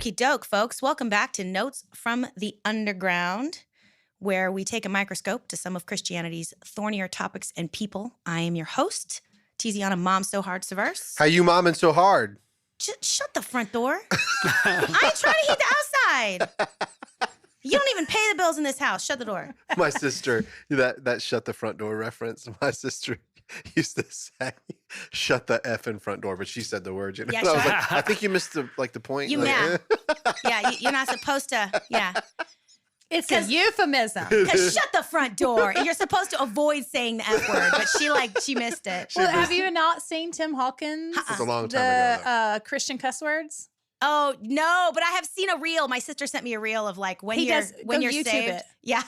Okie doke, folks. Welcome back to Notes from the Underground, where we take a microscope to some of Christianity's thornier topics and people. I am your host, Tiziana Mom So Hard Severse. How you momming so hard? Shut the front door. I ain't trying to heat the outside. You don't even pay the bills in this house. Shut the door. My sister, that shut the front door reference, my sister used to say, shut the effing front door, but she said the word, you know? Yeah, and I was like, I think you missed the point. You like, yeah, you're not supposed to, yeah. It's a euphemism. Because shut the front door. And you're supposed to avoid saying the F word, but she missed it. Well, have you not seen Tim Hawkins? It's a long time ago. Christian cuss words? Oh, no, but I have seen a reel. My sister sent me a reel of like when you're YouTube saved. it. Yeah.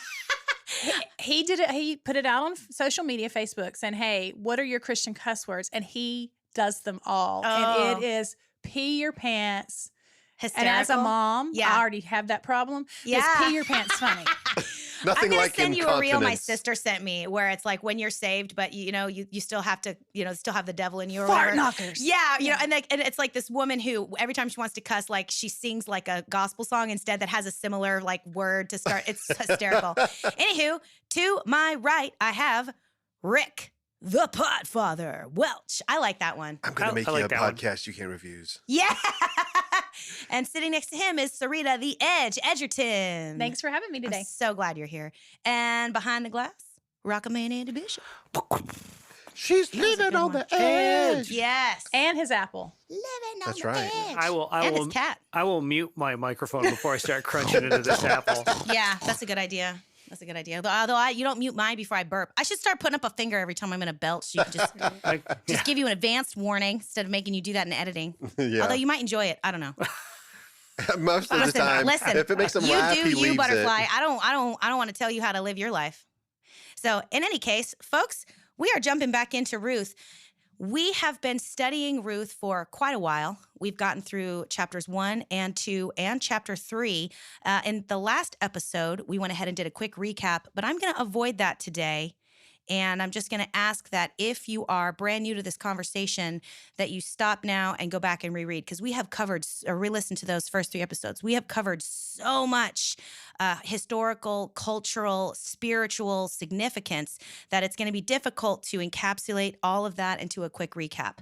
He did it. He put it out on social media, Facebook, saying, hey, what are your Christian cuss words? And he does them all. Oh. And it is pee your pants. Hysterical. And as a mom, Yeah. I already have that problem. Yeah. Is pee your pants funny? Nothing I'm gonna like send you a reel my incontinence. sister sent me where it's like when you're saved, but you still have to, still have the devil in you or Fart whatever. knockers. Yeah, and it's like this woman who every time she wants to cuss, like she sings like a gospel song instead that has a similar like word to start. It's hysterical. Anywho, to my right, I have Rick, the Podfather Welch. I like that one. I'm going to make I you like a that one. podcast you can't refuse. Yeah. And sitting next to him is Sarita, the Edge, Edgerton. Thanks for having me today. I'm so glad you're here. And behind the glass, Rockaman Andy Bishop. She's was a living good on one. the edge. Yes. And his apple. Living on That's the right. edge. I And will his cat. I will mute my microphone before I start crunching into this apple. Yeah, that's a good idea. That's a good idea. Although you don't mute mine before I burp. I should start putting up a finger every time I'm in a belch. So you can just give you an advanced warning instead of making you do that in editing. Yeah. Although you might enjoy it. I don't know. Most of the time, listen, if it makes him you laugh, do he you, leaves butterfly. it. I don't want to tell you how to live your life. So, in any case, folks, we are jumping back into Ruth. We have been studying Ruth for quite a while. We've gotten through chapters 1 and 2 and chapter 3. In the last episode, we went ahead and did a quick recap, but I'm going to avoid that today. And I'm just going to ask that if you are brand new to this conversation, that you stop now and go back and reread, because we have covered, or re-listen to those first 3 episodes. We have covered so much historical, cultural, spiritual significance that it's going to be difficult to encapsulate all of that into a quick recap.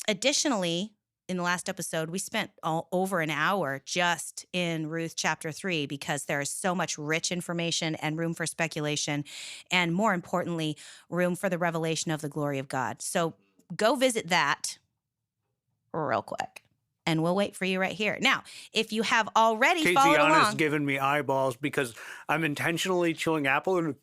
Additionally, in the last episode, we spent over an hour just in Ruth chapter 3 because there is so much rich information and room for speculation, and more importantly, room for the revelation of the glory of God. So go visit that real quick, and we'll wait for you right here. Now, if you have already followed Tiziana's along, giving me eyeballs because I'm intentionally chewing apple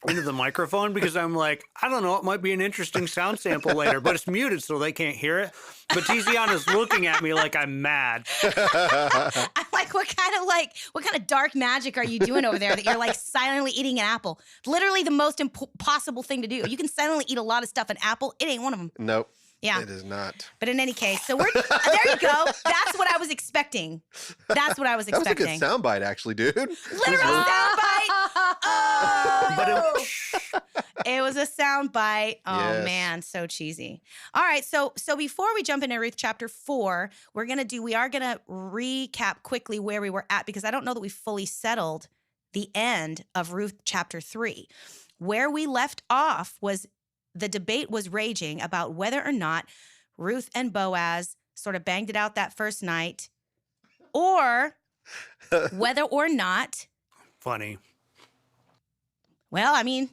into the microphone because I'm like, I don't know, it might be an interesting sound sample later, but it's muted so they can't hear it. But Tiziana's looking at me like I'm mad. I'm like, what kind of dark magic are you doing over there that you're like silently eating an apple? Literally the most impossible thing to do. You can silently eat a lot of stuff. An apple, it ain't one of them. Nope. Yeah. It is not. But in any case, so there you go. That's what I was expecting. That's what I was That was a expecting. good soundbite, actually, dude. Literal soundbite. Oh, But it was a soundbite. Oh Yes. man, so cheesy. All right, so before we jump into Ruth chapter 4, we are gonna recap quickly where we were at, because I don't know that we fully settled the end of Ruth chapter 3. Where we left off was the debate was raging about whether or not Ruth and Boaz sort of banged it out that first night, or whether or not, funny. well, I mean,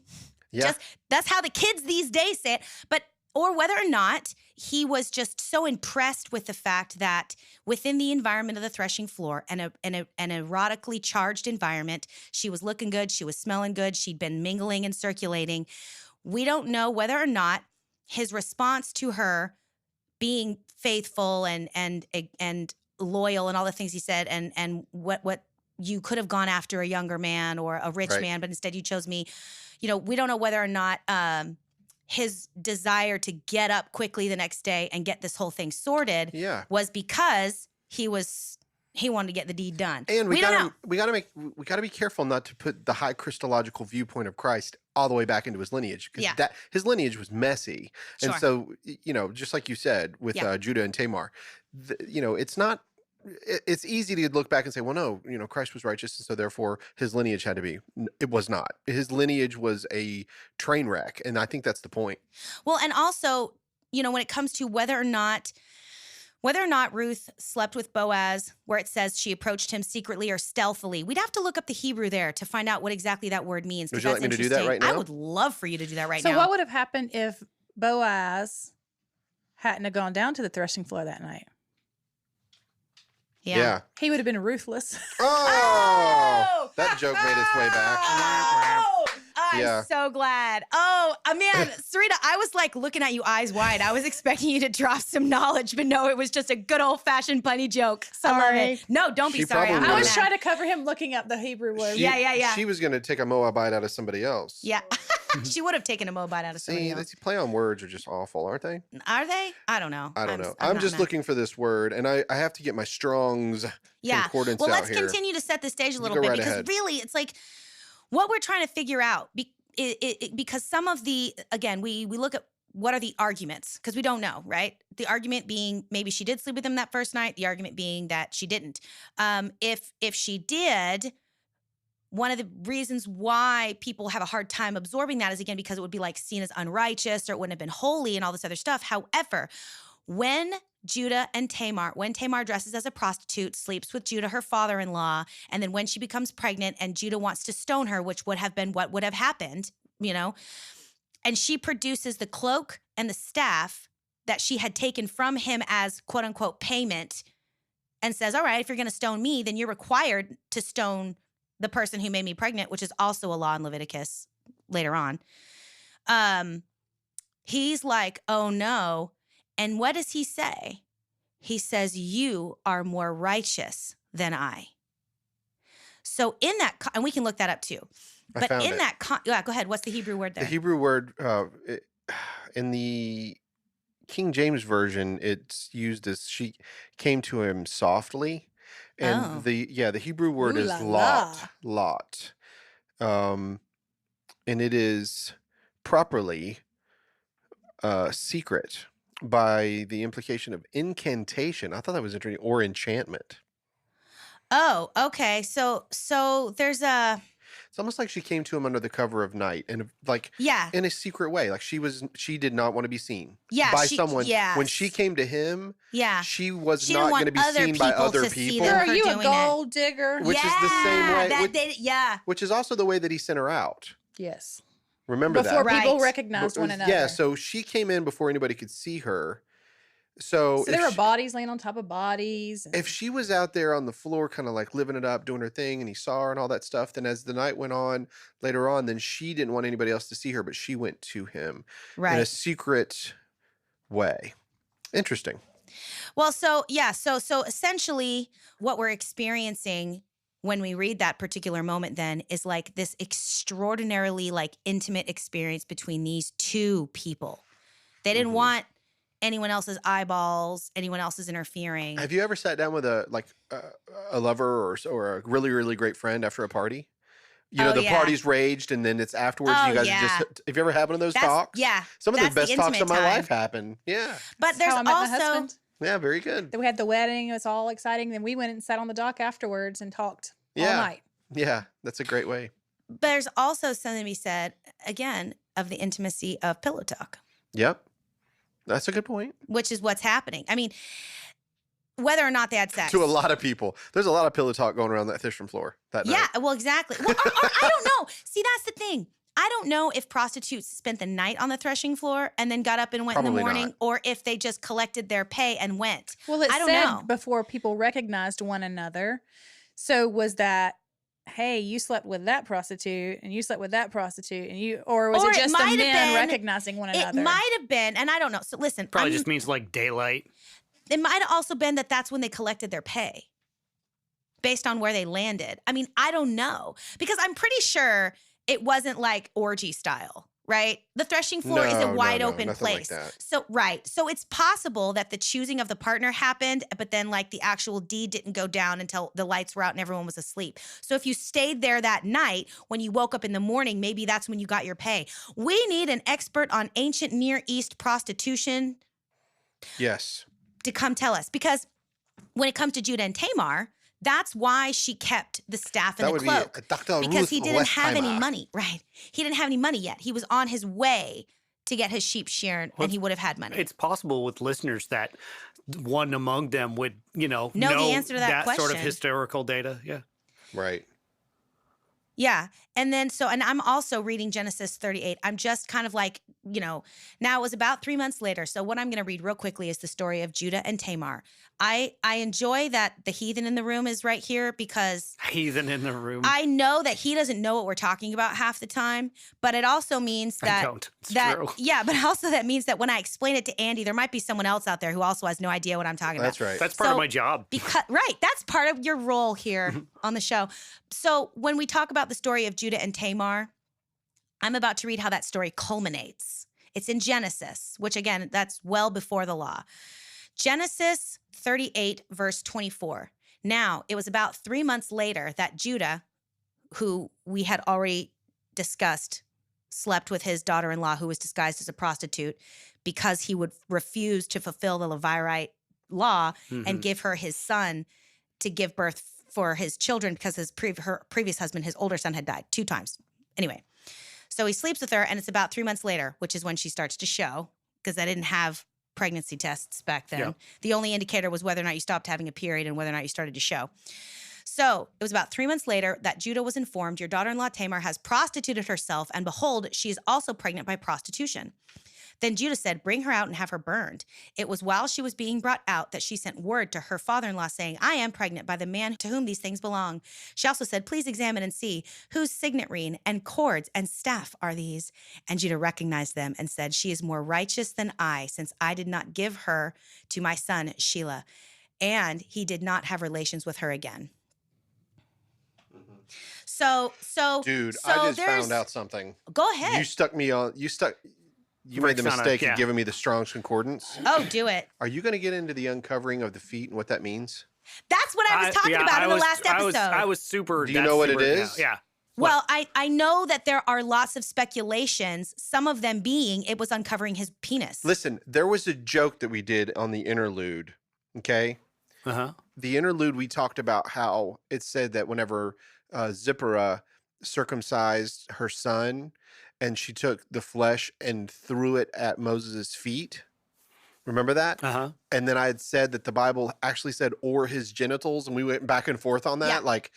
Yeah. just that's how the kids these days say it, or whether or not he was just so impressed with the fact that within the environment of the threshing floor and an erotically charged environment, she was looking good, she was smelling good, she'd been mingling and circulating. We don't know whether or not his response to her being faithful and loyal and all the things he said, and what you could have gone after a younger man or a rich Right. man, but instead you chose me. We don't know whether or not his desire to get up quickly the next day and get this whole thing sorted Yeah. was because he wanted to get the deed done. And we don't know. we gotta be careful not to put the high Christological viewpoint of Christ all the way back into his lineage, because Yeah. his lineage was messy, and Sure. so just like you said with Yeah. Judah and Tamar, it's not it's easy to look back and say, well, no, Christ was righteous, and so therefore his lineage had to be. It was not. His lineage was a train wreck, and I think that's the point. Well, and also, when it comes to whether or not Ruth slept with Boaz, where it says she approached him secretly or stealthily, we'd have to look up the Hebrew there to find out what exactly that word means. Would you like me to do that right now? I would love for you to do that right now. So what would have happened if Boaz hadn't have gone down to the threshing floor that night? Yeah. He would have been ruthless. Oh! That joke made its way back. Oh, I'm Yeah. so glad. Oh, man, Sarita, I was like looking at you eyes wide. I was expecting you to drop some knowledge, but no, it was just a good old-fashioned punny joke. I love Sorry. it. No, don't be She sorry. probably I I'm was mad. trying to cover him looking up the Hebrew word. Yeah. She was going to take a Moabite out of somebody else. Yeah. She would have taken a Moabite out of somebody See, else. these play on words are just awful, aren't they? Are they? I don't know. I don't know. I'm I'm not just mad. looking for this word, and I have to get my Strong's concordance Well, out let's here. continue to set the stage a little go bit right because ahead. really it's like what we're trying to figure out because some of the, again, we look at what are the arguments because we don't know, right? The argument being maybe she did sleep with him that first night. The argument being that she didn't. If she did, one of the reasons why people have a hard time absorbing that is, again, because it would be like seen as unrighteous or it wouldn't have been holy and all this other stuff. However, when Tamar dresses as a prostitute, sleeps with Judah, her father-in-law, and then when she becomes pregnant and Judah wants to stone her, which would have been what would have happened, and she produces the cloak and the staff that she had taken from him as quote unquote payment and says, all right, if you're going to stone me, then you're required to stone the person who made me pregnant, which is also a law in Leviticus later on. He's like, oh no. And what does he say? He says, you are more righteous than I. So in that, and we can look that up too. But found in it. that, go ahead. What's the Hebrew word there? The Hebrew word in the King James Version, it's used as she came to him softly. And Oh. the Hebrew word Ooh is la lot. And it is properly secret by the implication of incantation. I thought that was interesting, or enchantment. Oh, okay. So there's It's almost like she came to him under the cover of night, and yeah. in a secret way. Like she did not want to be seen Yeah, by she- someone. yes. When she came to him, Yeah. she was She didn't not want going to be other seen by people other to see people. them. Girl, her you a doing it. gold digger? Which is the same way- which is also the way that he sent her out. Yes. Remember Before that? people Right. recognized one another. Yeah, so she came in before anybody could see her. So, So there were bodies laying on top of bodies. and- if she was out there on the floor kind of like living it up, doing her thing, and he saw her and all that stuff, then as the night went on later on, then she didn't want anybody else to see her, but she went to him in a Right. secret way. Interesting. Well, so essentially what we're experiencing when we read that particular moment then is like this extraordinarily like intimate experience between these two people. They didn't Mhm. want anyone else's eyeballs, anyone else's interfering. Have you ever sat down with a lover or a really, really great friend after a party? You know, Oh, the yeah. party's raged, and then it's afterwards. Oh, you guys yeah. are just. Have you ever had one of those talks? Yeah. Some of that's the the best talks of intimate my time. life happen. Yeah. But That's there's how I met my also husband. Yeah. Very good. Then we had the wedding. It was all exciting. Then we went and sat on the dock afterwards and talked all Yeah. night. Yeah. That's a great way. there's also something to be said again of the intimacy of pillow talk, Yep. That's a good point. which is what's happening. I mean, whether or not they had sex. To a lot of people. There's a lot of pillow talk going around that threshing floor that night. Yeah, well, exactly. Well, or I don't know. See, that's the thing. I don't know if prostitutes spent the night on the threshing floor and then got up and went in Probably the morning, not. or if they just collected their pay and went. Well, it I don't said know. before people recognized one another. So was that, hey, you slept with that prostitute and you slept with that prostitute and you, or was Or it it just the might have men been- recognizing one another? It might have been, and I don't know. So listen, Probably I'm- just means like daylight. it might have also been that that's when they collected their pay based on where they landed. I mean, I don't know, because I'm pretty sure it wasn't like orgy style, right? The threshing floor is a No, wide no, open nothing like place. that. So, right. So it's possible that the choosing of the partner happened, but then like the actual deed didn't go down until the lights were out and everyone was asleep. So if you stayed there that night, when you woke up in the morning, maybe that's when you got your pay. We need an expert on ancient Near East prostitution Yes. to come tell us, because when it comes to Judah and Tamar, that's why she kept the staff and That the would cloak. be Dr. Because Ruth he didn't have any Westheimer. money, right? He didn't have any money yet. He was on his way to get his sheep sheared, and he would have had money. It's possible with listeners that one among them would, know the answer to that sort of question. historical data. Yeah. Right. Yeah. And then, and I'm also reading Genesis 38. I'm just kind of like, now it was about 3 months later. So what I'm going to read real quickly is the story of Judah and Tamar. I enjoy that the heathen in the room is right here because Heathen in the room. I know that he doesn't know what we're talking about half the time, but it also means that I don't. It's true. Yeah, but also that means that when I explain it to Andy, there might be someone else out there who also has no idea what I'm talking That's about. right. That's part of my job. Right, that's part of your role here on the show. So when we talk about the story of Judah and Tamar, I'm about to read how that story culminates. It's in Genesis, which again, that's well before the law. Genesis 38, verse 24. Now, it was about 3 months later that Judah, who we had already discussed, slept with his daughter-in-law who was disguised as a prostitute because he would refuse to fulfill the Levirate law and give her his son to give birth for his children because her previous husband, his older son, had died 2 times. Anyway, so he sleeps with her, and it's about 3 months later, which is when she starts to show, because I didn't have pregnancy tests back then. Yeah. The only indicator was whether or not you stopped having a period and whether or not you started to show. So it was about 3 months later that Judah was informed, your daughter-in-law Tamar has prostituted herself, and behold, she is also pregnant by prostitution. Then Judah said, bring her out and have her burned. It was while she was being brought out that she sent word to her father-in-law saying, I am pregnant by the man to whom these things belong. She also said, please examine and see whose signet ring and cords and staff are these. And Judah recognized them and said, she is more righteous than I, since I did not give her to my son Shelah. And he did not have relations with her again. So Dude, so I just there's- found out something. Go ahead. You made the Rick's on mistake yeah. of giving me the Strong's Concordance. Oh, do it. Are you going to get into the uncovering of the feet and what that means? That's what I was talking about in the last episode. I was super. Do you know what it is? Yeah. Well, I know that there are lots of speculations, some of them being it was uncovering his penis. Listen, there was a joke that we did on the interlude, okay? Uh-huh. The interlude, we talked about how it said that whenever Zipporah circumcised her son and she took the flesh and threw it at Moses' feet. Remember that? Uh-huh. And then I had said that the Bible actually said, or his genitals, and we went back and forth on that. Yeah. Like,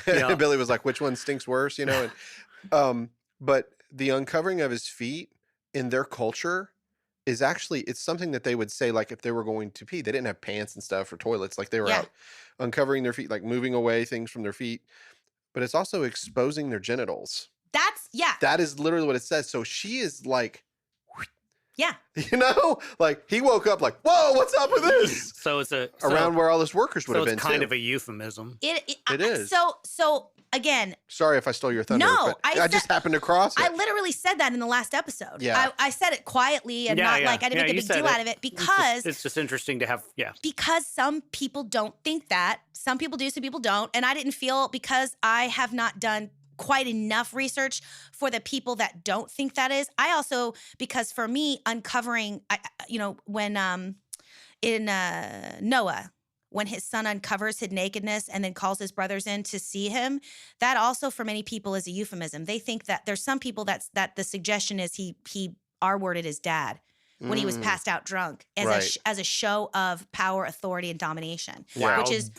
Yeah. Billy was like, which one stinks worse, And, but the uncovering of his feet in their culture is actually, it's something that they would say, like, if they were going to pee. They didn't have pants and stuff or toilets. Like, they were Yeah. out uncovering their feet, like moving away things from their feet. But it's also exposing their genitals. Yeah. That is literally what it says. So she is like, Yeah. like he woke up like, whoa, what's up with this? So it's Around where all his workers would so have it's been kind too. of a euphemism. It is. So again, Sorry if I stole your thunder, No, but I I just said- happened to cross it. I literally said that in the last episode. Yeah. I said it quietly and not like I didn't make a you big said deal it. out of it because It's just interesting to have, because some people don't think that. Some people do, some people don't. And I didn't feel because I have not done quite enough research for the people that don't think that is. I also, because for me, uncovering, when in Noah, when his son uncovers his nakedness and then calls his brothers in to see him, that also for many people is a euphemism. They think that there's some people that the suggestion is he R-worded his dad when he was passed out drunk as Right. as a show of power, authority, and domination, Wow. which is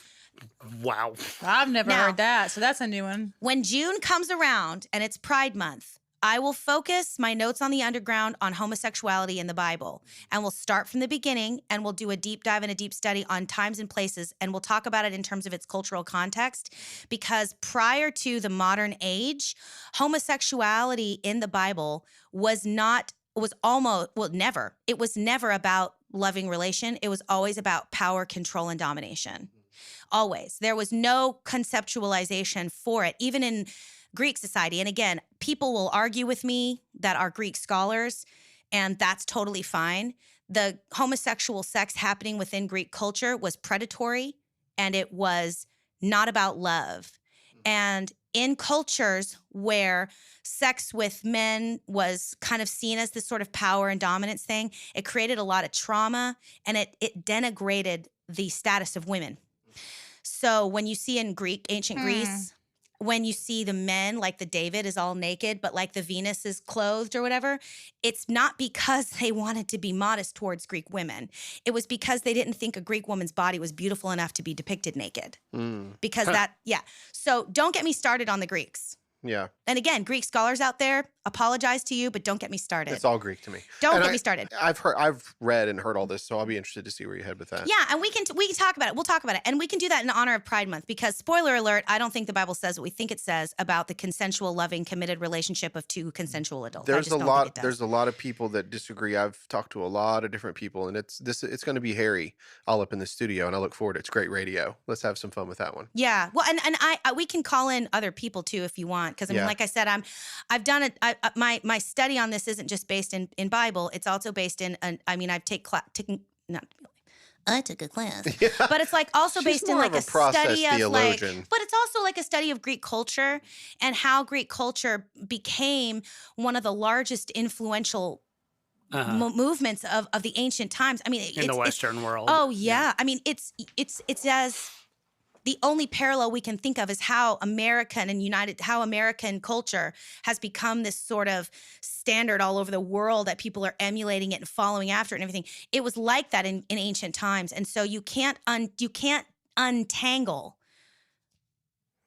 wow. I've never Now- heard that, so that's a new one. when June comes around and it's Pride Month. I will focus my notes on the underground on homosexuality in the Bible. And we'll start from the beginning and we'll do a deep dive and a deep study on times and places. And we'll talk about it in terms of its cultural context. Because prior to the modern age, homosexuality in the Bible never. It was never about loving relation. It was always about power, control, and domination. Always. There was no conceptualization for it, even in Greek society. And again, people will argue with me that are Greek scholars, and that's totally fine. The homosexual sex happening within Greek culture was predatory, and it was not about love. And in cultures where sex with men was kind of seen as this sort of power and dominance thing, it created a lot of trauma, and it denigrated the status of women So when you see in ancient Greece, when you see the men, like the David is all naked, but like the Venus is clothed or whatever, it's not because they wanted to be modest towards Greek women. It was because they didn't think a Greek woman's body was beautiful enough to be depicted naked. Because So don't get me started on the Greeks. Yeah. And again, Greek scholars out there, apologize to you, but don't get me started. It's all Greek to me. Don't get me started. I've read and heard all this, so I'll be interested to see where you head with that. Yeah, and we can talk about it. We'll talk about it. And we can do that in honor of Pride Month because, spoiler alert, I don't think the Bible says what we think it says about the consensual, loving, committed relationship of two consensual adults. There's a lot of people that disagree. I've talked to a lot of different people, and it's going to be hairy all up in the studio, and I look forward to it. It's great radio. Let's have some fun with that one. Yeah. Well, and we can call in other people too if you want, because I mean, like I said, I've done it. My study on this isn't just based in Bible. It's also based in. I took a class, but it's like also based in like a study of like, but it's also like a study of Greek culture and how Greek culture became one of the largest influential movements of the ancient times. I mean, in the Western world. Oh yeah. I mean, it's as the only parallel we can think of is how American culture has become this sort of standard all over the world that people are emulating it and following after it and everything. It was like that in ancient times. And so you can't untangle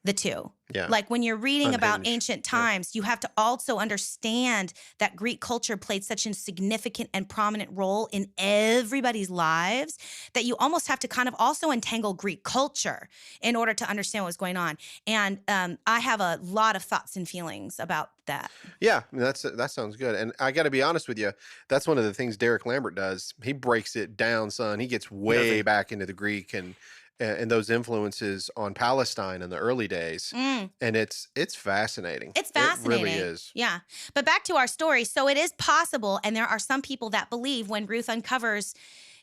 the two. Yeah. Like when you're reading about ancient times, you have to also understand that Greek culture played such a significant and prominent role in everybody's lives that you almost have to kind of also untangle Greek culture in order to understand what's going on. And I have a lot of thoughts and feelings about that. Yeah, I mean, that sounds good. And I got to be honest with you, that's one of the things Derek Lambert does. He breaks it down, son. He gets way back into the Greek and those influences on Palestine in the early days. And it's fascinating. It's fascinating. It really is. Yeah. But back to our story. So it is possible, and there are some people that believe when Ruth uncovers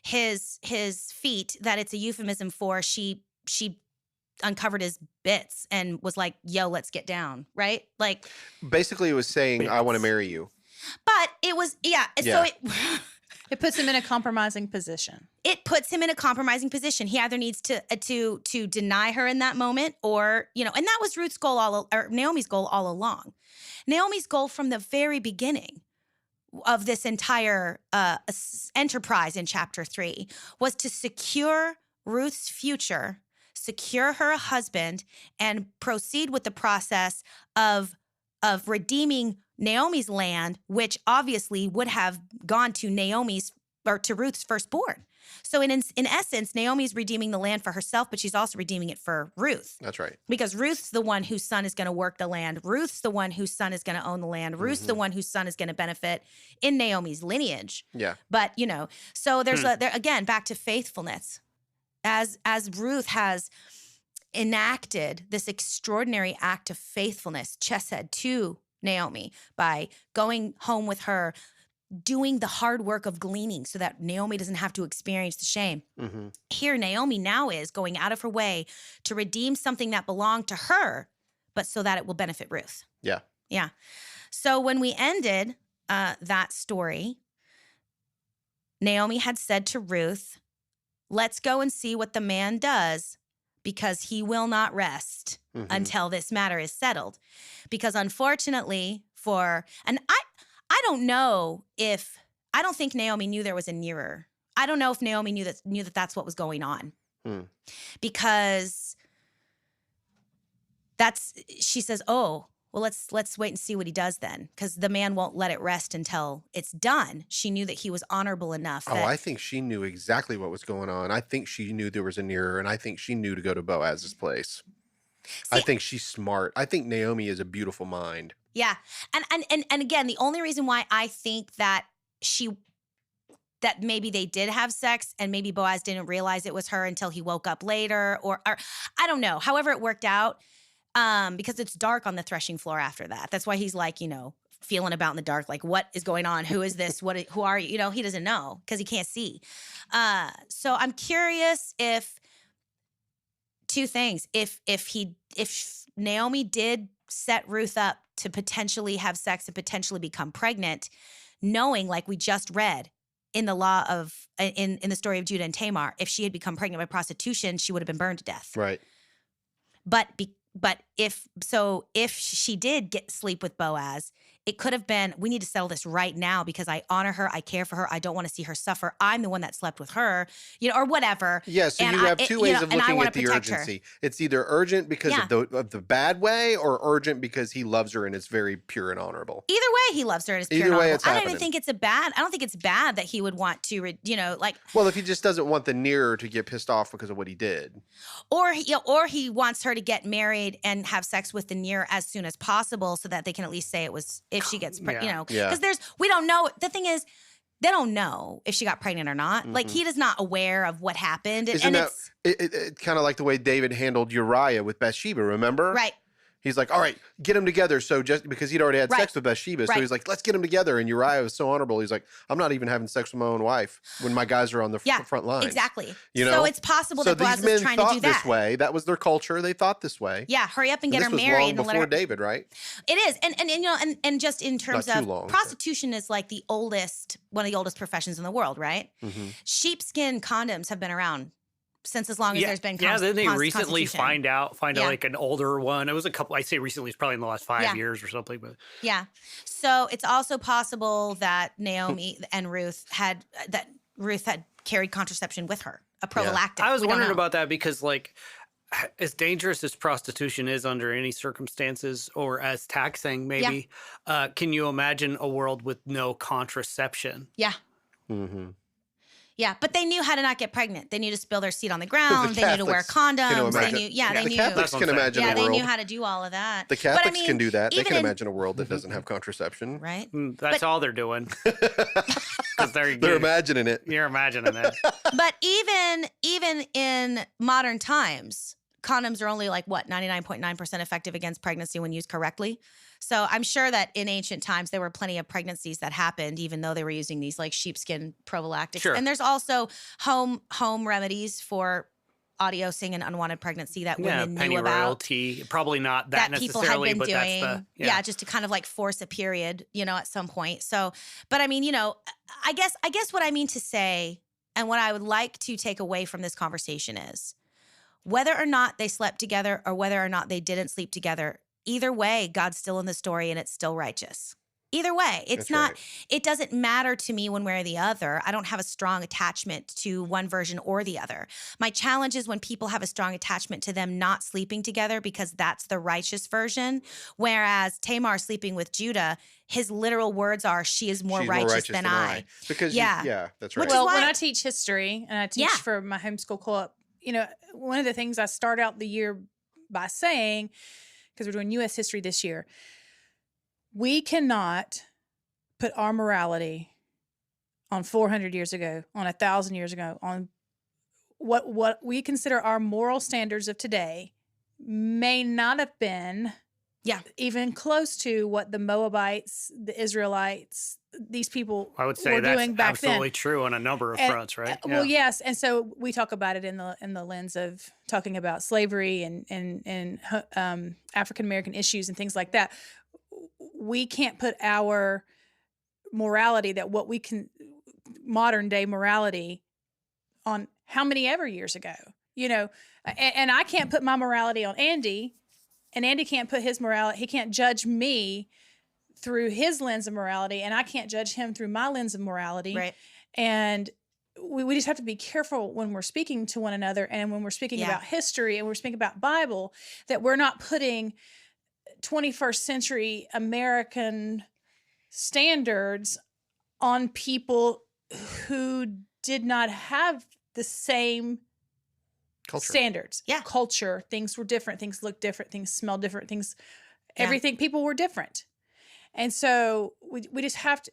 his feet that it's a euphemism for she uncovered his bits and was like, yo, let's get down, right? Like basically it was saying, I want to marry you. But it was, so it puts him in a compromising position. It puts him in a compromising position. He either needs to deny her in that moment or, and that was Ruth's goal Naomi's goal all along. Naomi's goal from the very beginning of this entire enterprise in chapter 3 was to secure Ruth's future, secure her husband, and proceed with the process of redeeming Naomi's land, which obviously would have gone to to Ruth's firstborn. So in essence, Naomi's redeeming the land for herself, but she's also redeeming it for Ruth. That's right. Because Ruth's the one whose son is going to work the land. Ruth's the one whose son is going to own the land. Ruth's the one whose son is going to benefit in Naomi's lineage. Yeah. But, so there's again, back to faithfulness. As Ruth has enacted this extraordinary act of faithfulness, chesed, to Naomi by going home with her, doing the hard work of gleaning so that Naomi doesn't have to experience the shame. Here, Naomi now is going out of her way to redeem something that belonged to her, but so that it will benefit Ruth. Yeah. Yeah. So when we ended that story, Naomi had said to Ruth, let's go and see what the man does, because he will not rest until this matter is settled. Because unfortunately I don't know I don't think Naomi knew there was a nearer. I don't know if Naomi knew that that's what was going on. Because she says, oh, well, let's wait and see what he does then, because the man won't let it rest until it's done. She knew that he was honorable enough. I think she knew exactly what was going on. I think she knew there was a nearer, and I think she knew to go to Boaz's place. I think she's smart. I think Naomi is a beautiful mind. Yeah. And again, the only reason why I think that maybe they did have sex and maybe Boaz didn't realize it was her until he woke up later, or I don't know. However it worked out, because it's dark on the threshing floor after that. That's why he's like, feeling about in the dark, like, what is going on? Who is this? Who are you? He doesn't know because he can't see. So I'm curious if two things. If Naomi did set Ruth up to potentially have sex and potentially become pregnant, knowing, like we just read in the in the story of Judah and Tamar, if she had become pregnant by prostitution, she would have been burned to death. Right. But if she did sleep with Boaz, it could have been, we need to settle this right now because I honor her, I care for her, I don't want to see her suffer. I'm the one that slept with her, or whatever. Yeah, so And you have two ways of looking at the protect her. urgency. It's either urgent because of the bad way, or urgent because he loves her and it's very pure and honorable. Either way, he loves her and it's pure Either and way, honorable. it's I don't happening. even think it's I don't think it's bad that he would want to, Well, if he just doesn't want the nearer to get pissed off because of what he did, or he wants her to get married and have sex with the near as soon as possible, so that they can at least say it was if she gets pregnant. Because we don't know. The thing is, they don't know if she got pregnant or not. Mm-hmm. Like, he is not aware of what happened. Isn't that kind of like the way David handled Uriah with Bathsheba? Remember? Right. He's like, all right, get them together. So just because he'd already had sex with Bathsheba, so he's like, let's get them together. And Uriah was so honorable. He's like, I'm not even having sex with my own wife when my guys are on the front line. Exactly. You know? So it's possible that Boaz was trying to do that. This way. That was their culture. They thought this way. Yeah, hurry up and get her married. This was and long let before her... David, right? It is. And just in terms Not too of long, prostitution is like one of the oldest professions in the world, right? Mm-hmm. Sheepskin condoms have been around since as long as there's been then they recently find out like an older one. It was a couple, I say recently, it's probably in the last 5 years or something. But so it's also possible that Naomi and Ruth had carried contraception with her, a prophylactic. I was wondering about that because, like, as dangerous as prostitution is under any circumstances, or as taxing maybe, can you imagine a world with no contraception? Yeah. Mm-hmm. Yeah, but they knew how to not get pregnant. They knew to spill their seed on the ground. They knew to wear condoms. They knew, they knew. The Catholics can imagine a world. Yeah, they knew how to do all of that. The Catholics can do that. They can imagine a world that Mm-hmm. doesn't have contraception. Right? That's all they're doing. Because they're imagining it. You're imagining it. But even in modern times, condoms are only like, 99.9% effective against pregnancy when used correctly. So I'm sure that in ancient times, there were plenty of pregnancies that happened, even though they were using these like sheepskin prophylactics. Sure. And there's also home remedies for adiosing and unwanted pregnancy that women knew about. Royalty, probably not that people had necessarily, been but doing. that's the Just to kind of like force a period, at some point. So, but I mean, I guess what I mean to say, and what I would like to take away from this conversation is, whether or not they slept together or whether or not they didn't sleep together, either way, God's still in the story and it's still righteous. Either way, it doesn't matter to me one way or the other. I don't have a strong attachment to one version or the other. My challenge is when people have a strong attachment to them not sleeping together because that's the righteous version. Whereas Tamar sleeping with Judah, his literal words are, she is more righteous than I. Because, that's right. Well, when I teach history and I teach for my homeschool co-op, one of the things I start out the year by saying, because we're doing U.S. history this year, we cannot put our morality on 400 years ago, on 1,000 years ago, on what we consider our moral standards of today may not have been even close to what the Moabites, the Israelites, these people I would say were that's doing back absolutely then. True on a number of fronts, right? Well, yes, and so we talk about it in the lens of talking about slavery and African American issues and things like that. We can't put our morality, modern day morality, on how many ever years ago, and I can't put my morality on Andy, and Andy can't put his morality. He can't judge me through his lens of morality, and I can't judge him through my lens of morality. Right. And we just have to be careful when we're speaking to one another and when we're speaking about history and we're speaking about Bible, that we're not putting 21st century American standards on people who did not have the same standards. Yeah. Culture. Things were different. Things looked different. Things smelled different. Everything, people were different. And so we just have to,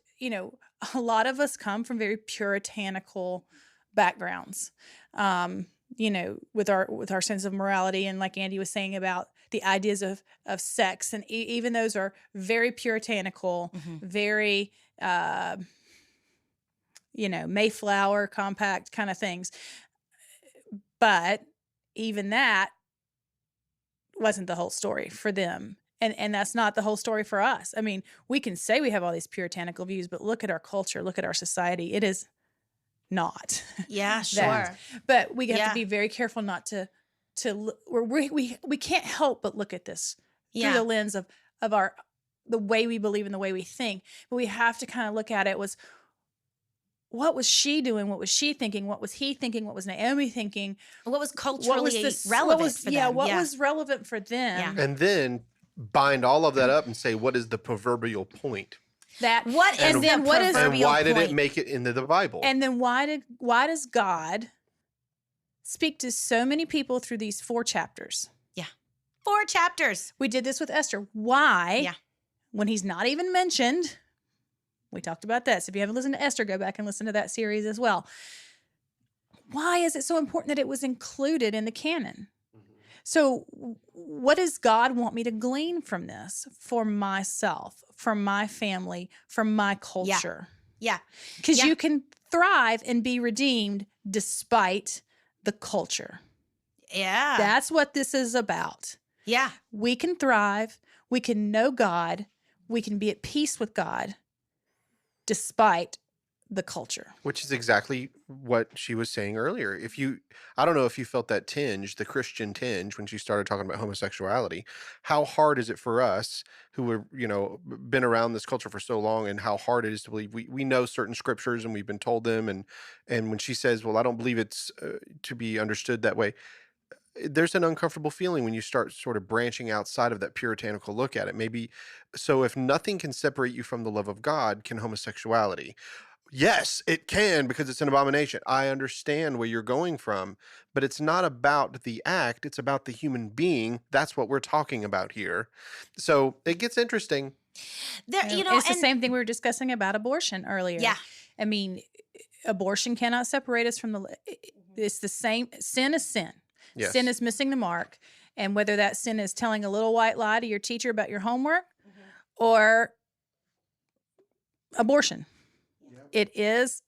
a lot of us come from very puritanical backgrounds, with our sense of morality. And like Andy was saying about the ideas of sex, and even those are very puritanical, very, Mayflower compact kind of things. But even that wasn't the whole story for them. And that's not the whole story for us. I mean, we can say we have all these puritanical views, but look at our culture, look at our society. It is not. Yeah, sure. But we have to be very careful not to we can't help but look at this through the lens of the way we believe and the way we think. But we have to kind of look at it was, what was she doing? What was she thinking? What was he thinking? What was Naomi thinking? What was culturally relevant for them? What was relevant for them? Yeah. And then bind all of that up and say, what is the proverbial point? That what and is then the what is And proverbial why did point? it make it into the Bible? and then why does God speak to so many people through these 4 chapters? 4 chapters. We did this with Esther. Why? Yeah. When he's not even mentioned, we talked about this. If you haven't listened to Esther, go back and listen to that series as well. Why is it so important that it was included in the canon? So what does God want me to glean from this for myself, for my family, for my culture? Yeah. Because Yeah. you can thrive and be redeemed despite the culture. Yeah. That's what this is about. Yeah. We can thrive. We can know God. We can be at peace with God despite the culture. Which is exactly what she was saying earlier. I don't know if you felt that tinge, the Christian tinge, when she started talking about homosexuality. How hard is it for us who were, been around this culture for so long, and how hard it is to believe we know certain scriptures and we've been told them. And when she says, well, I don't believe it's to be understood that way. There's an uncomfortable feeling when you start sort of branching outside of that puritanical look at it. Maybe, so if nothing can separate you from the love of God, can homosexuality? Yes, it can, because it's an abomination. I understand where you're going from, but it's not about the act. It's about the human being. That's what we're talking about here. So it gets interesting. It's the same thing we were discussing about abortion earlier. Yeah. I mean, abortion cannot separate us from it's the same. Sin is sin. Yes. Sin is missing the mark. And whether that sin is telling a little white lie to your teacher about your homework or abortion. It is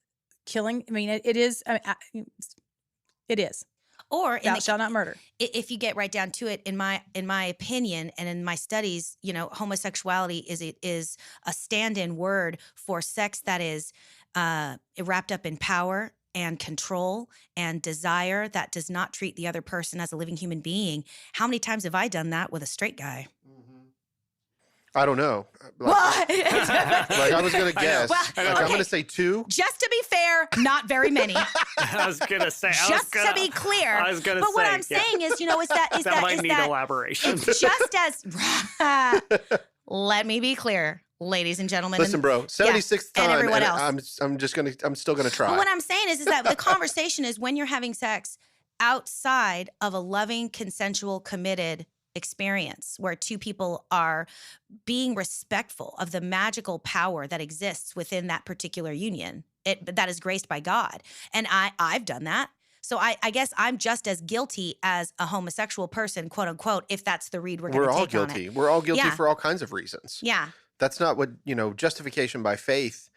killing. I mean, it is. It is. Or Thou shalt not murder. If you get right down to it, in my opinion and in my studies, homosexuality is a stand-in word for sex that is wrapped up in power and control and desire that does not treat the other person as a living human being. How many times have I done that with a straight guy? I don't know. What? Like I was going to guess. Well, I'm okay. going to say 2. Just to be fair, not very many. I was gonna say. To be clear. I was gonna but say. what I'm saying is, that might need elaboration. It's just as. Let me be clear, ladies and gentlemen. Listen, bro, 76th time, and everyone else. I'm still gonna try. But what I'm saying is that the conversation is when you're having sex outside of a loving, consensual, committed experience where 2 people are being respectful of the magical power that exists within that particular union. That is graced by God. And I've done that. So I guess I'm just as guilty as a homosexual person, quote unquote, if that's the read we're going to take on it. We're all guilty. We're all guilty Yeah. for all kinds of reasons. Yeah. That's not what, justification by faith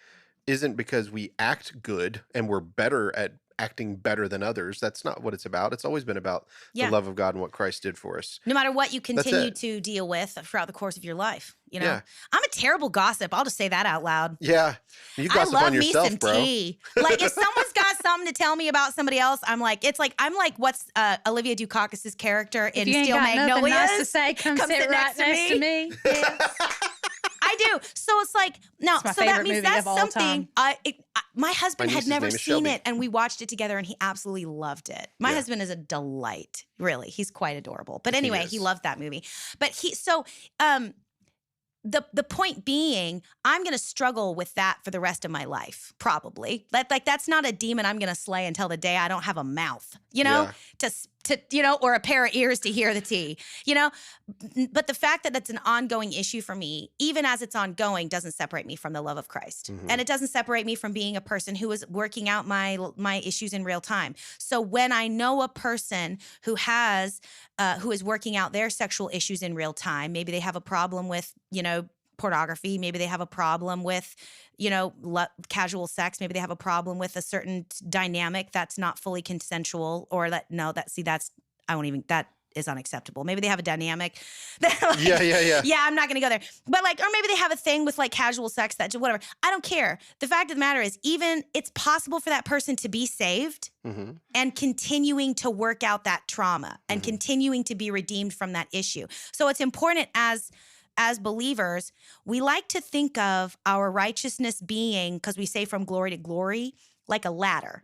isn't because we act good and we're better at acting better than others. That's not what it's about. It's always been about Yeah. the love of God and what Christ did for us. No matter what you continue it. to deal with throughout the course of your life. Yeah. I'm a terrible gossip. I'll just say that out loud. Yeah. You I gossip love on me yourself, some bro. tea. Like if someone's got something to tell me about somebody else, I'm like what's Olivia Dukakis's character in If you ain't Steel got nothing Magnolias? nice to say, come sit right next to me. Yes. I do. So it's like no. It's my So that favorite means movie that's of all something. My husband My had niece's never name is seen Shelby. it, and we watched it together, and he absolutely loved it. My Yeah. husband is a delight. Really, he's quite adorable. But anyway, he is. loved that movie. But the point being, I'm going to struggle with that for the rest of my life, probably. That's not a demon I'm going to slay until the day I don't have a mouth, or a pair of ears to hear the tea, But the fact that it's an ongoing issue for me, even as it's ongoing, doesn't separate me from the love of Christ. Mhm. And it doesn't separate me from being a person who is working out my issues in real time. So when I know a person who is working out their sexual issues in real time, maybe they have a problem with, pornography, maybe they have a problem with, casual sex, maybe they have a problem with a certain dynamic that's not fully consensual, or is unacceptable. Maybe they have a dynamic. Yeah. Yeah, I'm not going to go there. But like, or maybe they have a thing with like casual sex that whatever. I don't care. The fact of the matter is, even it's possible for that person to be saved and continuing to work out that trauma and continuing to be redeemed from that issue. So it's important as believers, we like to think of our righteousness being, because we say from glory to glory, like a ladder.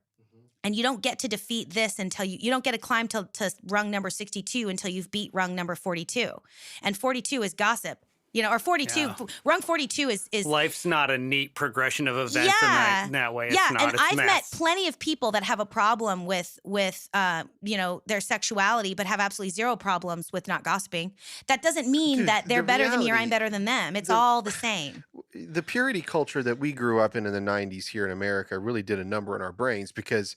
And you don't get to defeat this until you don't get to climb to rung number 62 until you've beat rung number 42. And 42 is gossip, or 42. Yeah. Rung 42 is life's not a neat progression of events in that way. Yeah, it's not. And it's I've mess. met plenty of people that have a problem with their sexuality, but have absolutely zero problems with not gossiping. That doesn't mean that they're better than me or I'm better than them. It's all the same. The purity culture that we grew up in the 90s here in America really did a number in our brains, because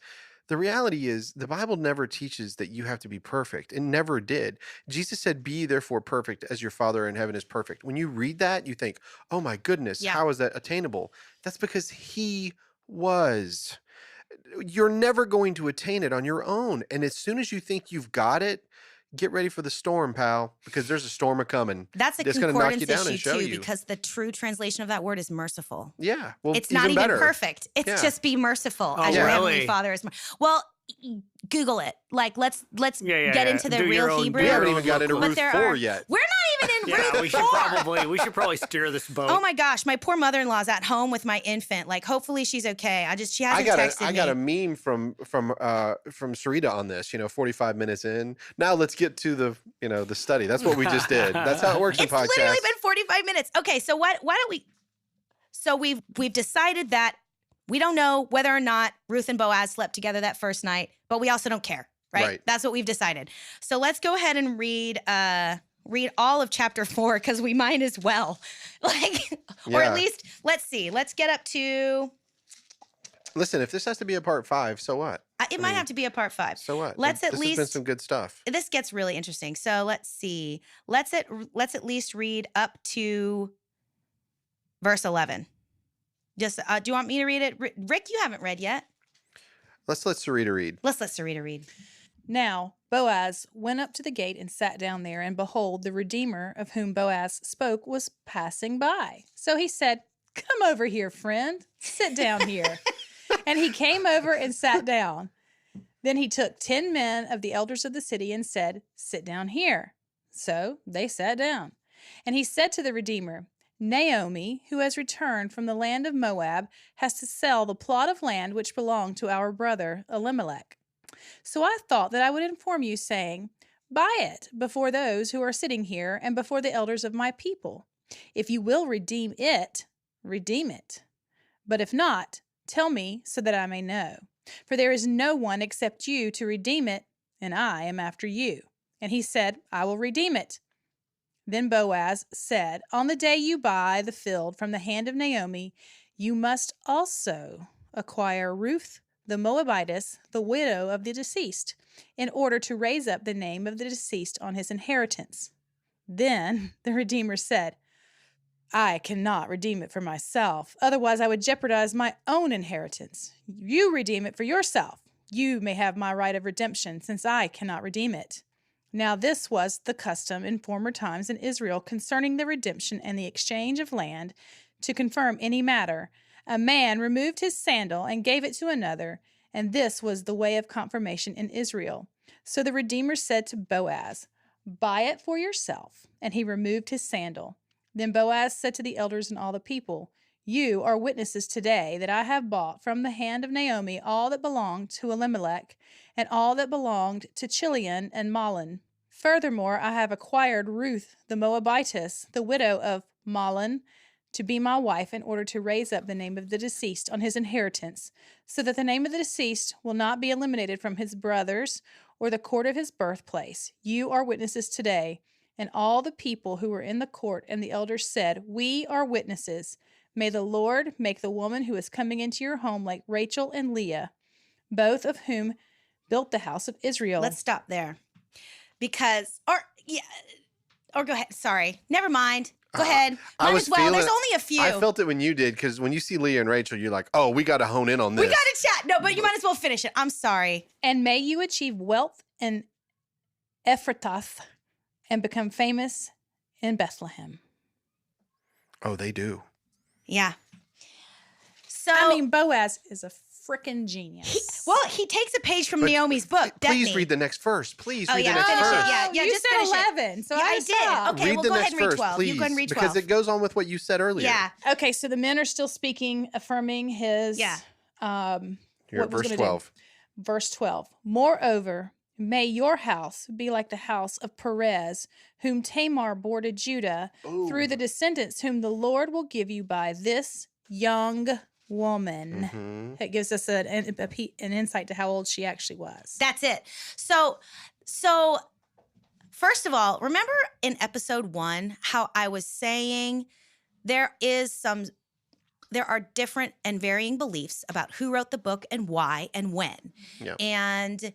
the reality is the Bible never teaches that you have to be perfect. It never did. Jesus said, "Be therefore perfect as your Father in heaven is perfect." When you read that, you think, oh my goodness, how is that attainable? That's because he was. You're never going to attain it on your own. And as soon as you think you've got it, get ready for the storm, pal, because there's a storm a-coming. That's a that's going to knock you concordance down and issue show too, you. because the true translation of that word is merciful. Yeah, well, it's not even better. perfect. It's just be merciful Oh, as your really? heavenly Father is. Well, Google it. Like, let's get into the Do your real own- Hebrew. We do haven't your even got into But Ruth there 4 are- yet. We're not even in Ruth we 4. should probably steer this boat. Oh my gosh, my poor mother-in-law's at home with my infant. Like, hopefully she's okay. She hasn't texted me. I got a meme from Sarita on this. 45 minutes in. Now let's get to the study. That's what we just did. That's how it works in It's podcasts. literally been 45 minutes. Okay, so why don't we? So we've decided that we don't know whether or not Ruth and Boaz slept together that first night, but we also don't care, right? That's what we've decided. So let's go ahead and read all of chapter 4, because we might as well, or at least let's see. Let's get up to. Listen, if this has to be a part 5, so what? It might have to be a part 5. So what? This has been some good stuff. This gets really interesting. So let's see. Let's at least read up to verse 11. Just do you want me to read it? Rick, you haven't read yet. Let's let Sarita read. Let's let Sarita read. Now Boaz went up to the gate and sat down there, and behold, the Redeemer of whom Boaz spoke was passing by. So he said, "Come over here, friend. Sit down here." And he came over and sat down. Then he took 10 men of the elders of the city and said, "Sit down here." So they sat down. And he said to the Redeemer, "Naomi, who has returned from the land of Moab, has to sell the plot of land which belonged to our brother Elimelech. So I thought that I would inform you, saying, buy it before those who are sitting here and before the elders of my people. If you will redeem it, redeem it. But if not, tell me so that I may know. For there is no one except you to redeem it, and I am after you." And he said, "I will redeem it." Then Boaz said, "On the day you buy the field from the hand of Naomi, you must also acquire Ruth the Moabitess, the widow of the deceased, in order to raise up the name of the deceased on his inheritance." Then the Redeemer said, "I cannot redeem it for myself, otherwise I would jeopardize my own inheritance. You redeem it for yourself. You may have my right of redemption, since I cannot redeem it." Now this was the custom in former times in Israel concerning the redemption and the exchange of land. To confirm any matter, a man removed his sandal and gave it to another, and this was the way of confirmation in Israel. So the Redeemer said to Boaz, "Buy it for yourself." And he removed his sandal. Then Boaz said to the elders and all the people, "You are witnesses today that I have bought from the hand of Naomi all that belonged to Elimelech and all that belonged to Chilion and Mahlon. Furthermore, I have acquired Ruth the Moabitess, the widow of Mahlon, to be my wife in order to raise up the name of the deceased on his inheritance, so that the name of the deceased will not be eliminated from his brothers or the court of his birthplace. You are witnesses today." And all the people who were in the court and the elders said, "We are witnesses. May the Lord make the woman who is coming into your home like Rachel and Leah, both of whom built the house of Israel." Let's stop there. Or go ahead. Sorry. Never mind. Go ahead. Might as well. There's only a few. I felt it when you did, because when you see Leah and Rachel, you're like, oh, we got to hone in on this. We got to chat. No, but you might as well finish it. I'm sorry. "And may you achieve wealth and Ephrathah and become famous in Bethlehem. Oh, they do. Yeah. So I mean, Boaz is a freaking genius. he takes a page from But Naomi's book. Please Destiny. read the next verse. Please read the yeah, next finish it. verse. Yeah, you just said finish it. 11, so Yeah, I I did. stopped. Okay, Read well, the go ahead next and read verse, 12. please, You go ahead and read because 12. it goes on with what you said earlier. Yeah. Okay, so the men are still speaking, affirming his. Yeah. Here, what was verse gonna do. 12. Verse 12. Moreover, may your house be like the house of Perez, whom Tamar bore to Judah, through the descendants whom the Lord will give you by this young woman. Mhm. It gives us an insight to how old she actually was. That's it. So first of all, remember in episode 1 how I was saying there are different and varying beliefs about who wrote the book and why and when. Yeah. And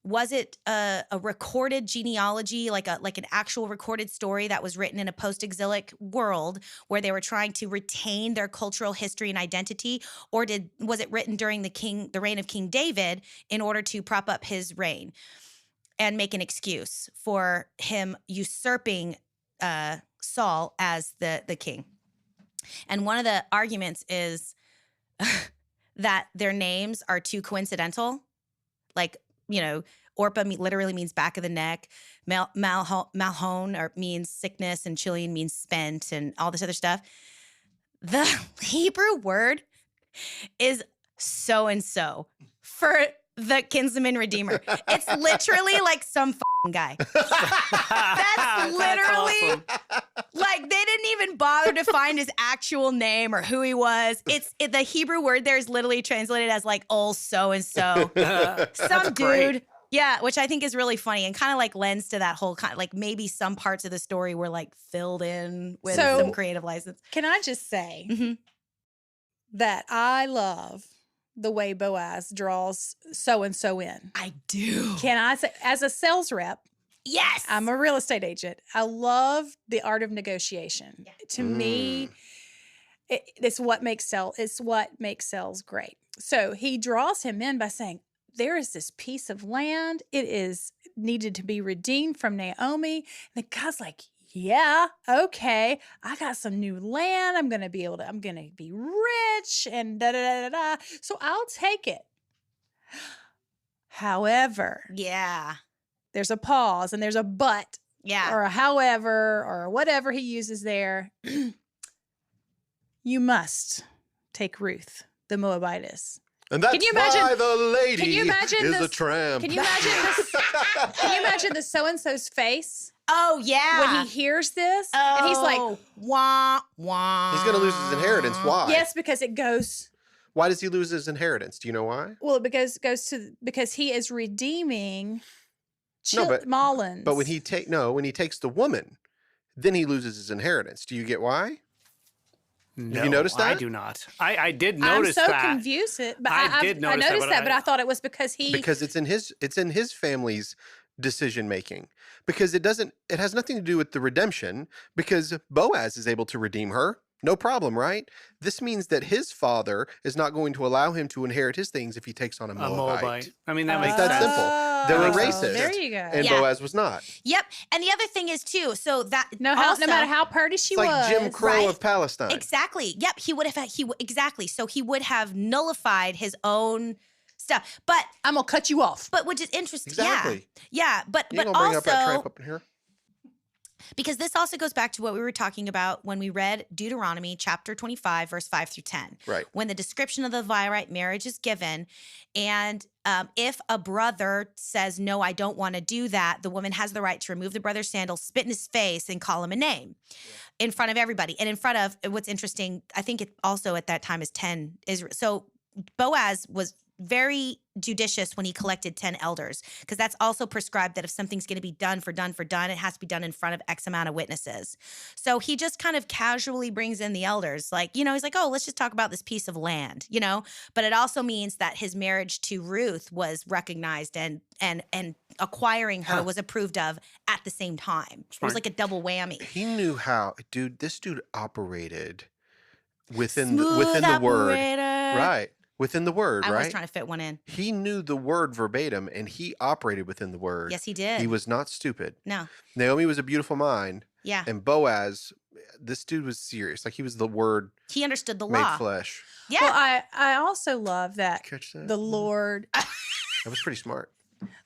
was it a recorded genealogy, like an actual recorded story that was written in a post-exilic world where they were trying to retain their cultural history and identity, or was it written during the reign of King David in order to prop up his reign and make an excuse for him usurping Saul as the king? And one of the arguments is that their names are too coincidental. Like, Orpah literally means back of the neck. Malhon means sickness, and Chilion means spent, and all this other stuff. The Hebrew word is so-and-so for the kinsman redeemer. It's literally like some guy. That's literally awesome. like they didn't even bother to find his actual name or who he was. The Hebrew word there is literally translated as like old so-and-so. Some dude. Great. Yeah, which I think is really funny and kind of like lends to that whole kind of like maybe some parts of the story were like filled in with some creative license. Can I just say Mhm. that I love the way Boaz draws so-and-so in? I do. Can I say, as a sales rep, Yes. I'm a real estate agent, I love the art of negotiation. Yeah. To me, it's what makes sales great. So he draws him in by saying, there is this piece of land. It is needed to be redeemed from Naomi. And the guy's like, yeah, okay. I got some new land. I'm going to be rich and da da da da. So I'll take it. However, Yeah. there's a pause and there's a but Yeah. or a however or whatever he uses there. You must take Ruth, the Moabitess. And that's Can you imagine- why the lady can you imagine is a this- tramp. Can you imagine this? Can you imagine the so-and-so's face Oh yeah. when he hears this? And he's like, wah wah. He's going to lose his inheritance. Why? yes, because it goes, Why does he lose his inheritance? Do you know why? well, because he is redeeming No, but- Mullins. But when he takes the woman, then he loses his inheritance. Do you get why? No, you noticed I that? do not. I did I'm notice so that. confused. But I I did notice noticed that, but I thought it was because he. Because it's in his family's decision making. Because it has nothing to do with the redemption, because Boaz is able to redeem her. No problem, right? This means that his father is not going to allow him to inherit his things if he takes on a A Moabite. Moabite. I mean, that It's makes that sense. simple. They're a Oh, racist. There you go. And Yeah. Boaz was not. Yep. And the other thing is too. So that no also, matter how pretty she It's like was. Jim Crow right? of Palestine. Exactly. Yep. He would have. Exactly. So he would have nullified his own stuff. But I'm gonna cut you off. which is interesting. Exactly. Yeah. But You ain't gonna bring up that tramp also up in here? because this also goes back to what we were talking about when we read Deuteronomy chapter 25, verse 5 through 10. Right. When the description of the Virite marriage is given, and if a brother says, no, I don't want to do that, the woman has the right to remove the brother's sandal, spit in his face, and call him a name in front of everybody. And in front of, what's interesting, I think it also at that time is 10 Israel. So Boaz was very judicious when he collected 10 elders, because that's also prescribed that if something's going to be done, it has to be done in front of X amount of witnesses. So he just kind of casually brings in the elders, like, he's like, oh, let's just talk about this piece of land, but it also means that his marriage to Ruth was recognized and acquiring her was approved of at the same time. It was like a double whammy. He knew how, this dude operated within Smooth the word. operator. Right. Within the word, I right? was trying to fit one in. He knew the word verbatim, and he operated within the word. Yes, he did. He was not stupid. No. Naomi was a beautiful mind. Yeah. And Boaz, this dude was serious. Like he was the word He understood the made law. flesh. Yeah. Well, I also love that Catch that? the Lord That was pretty smart.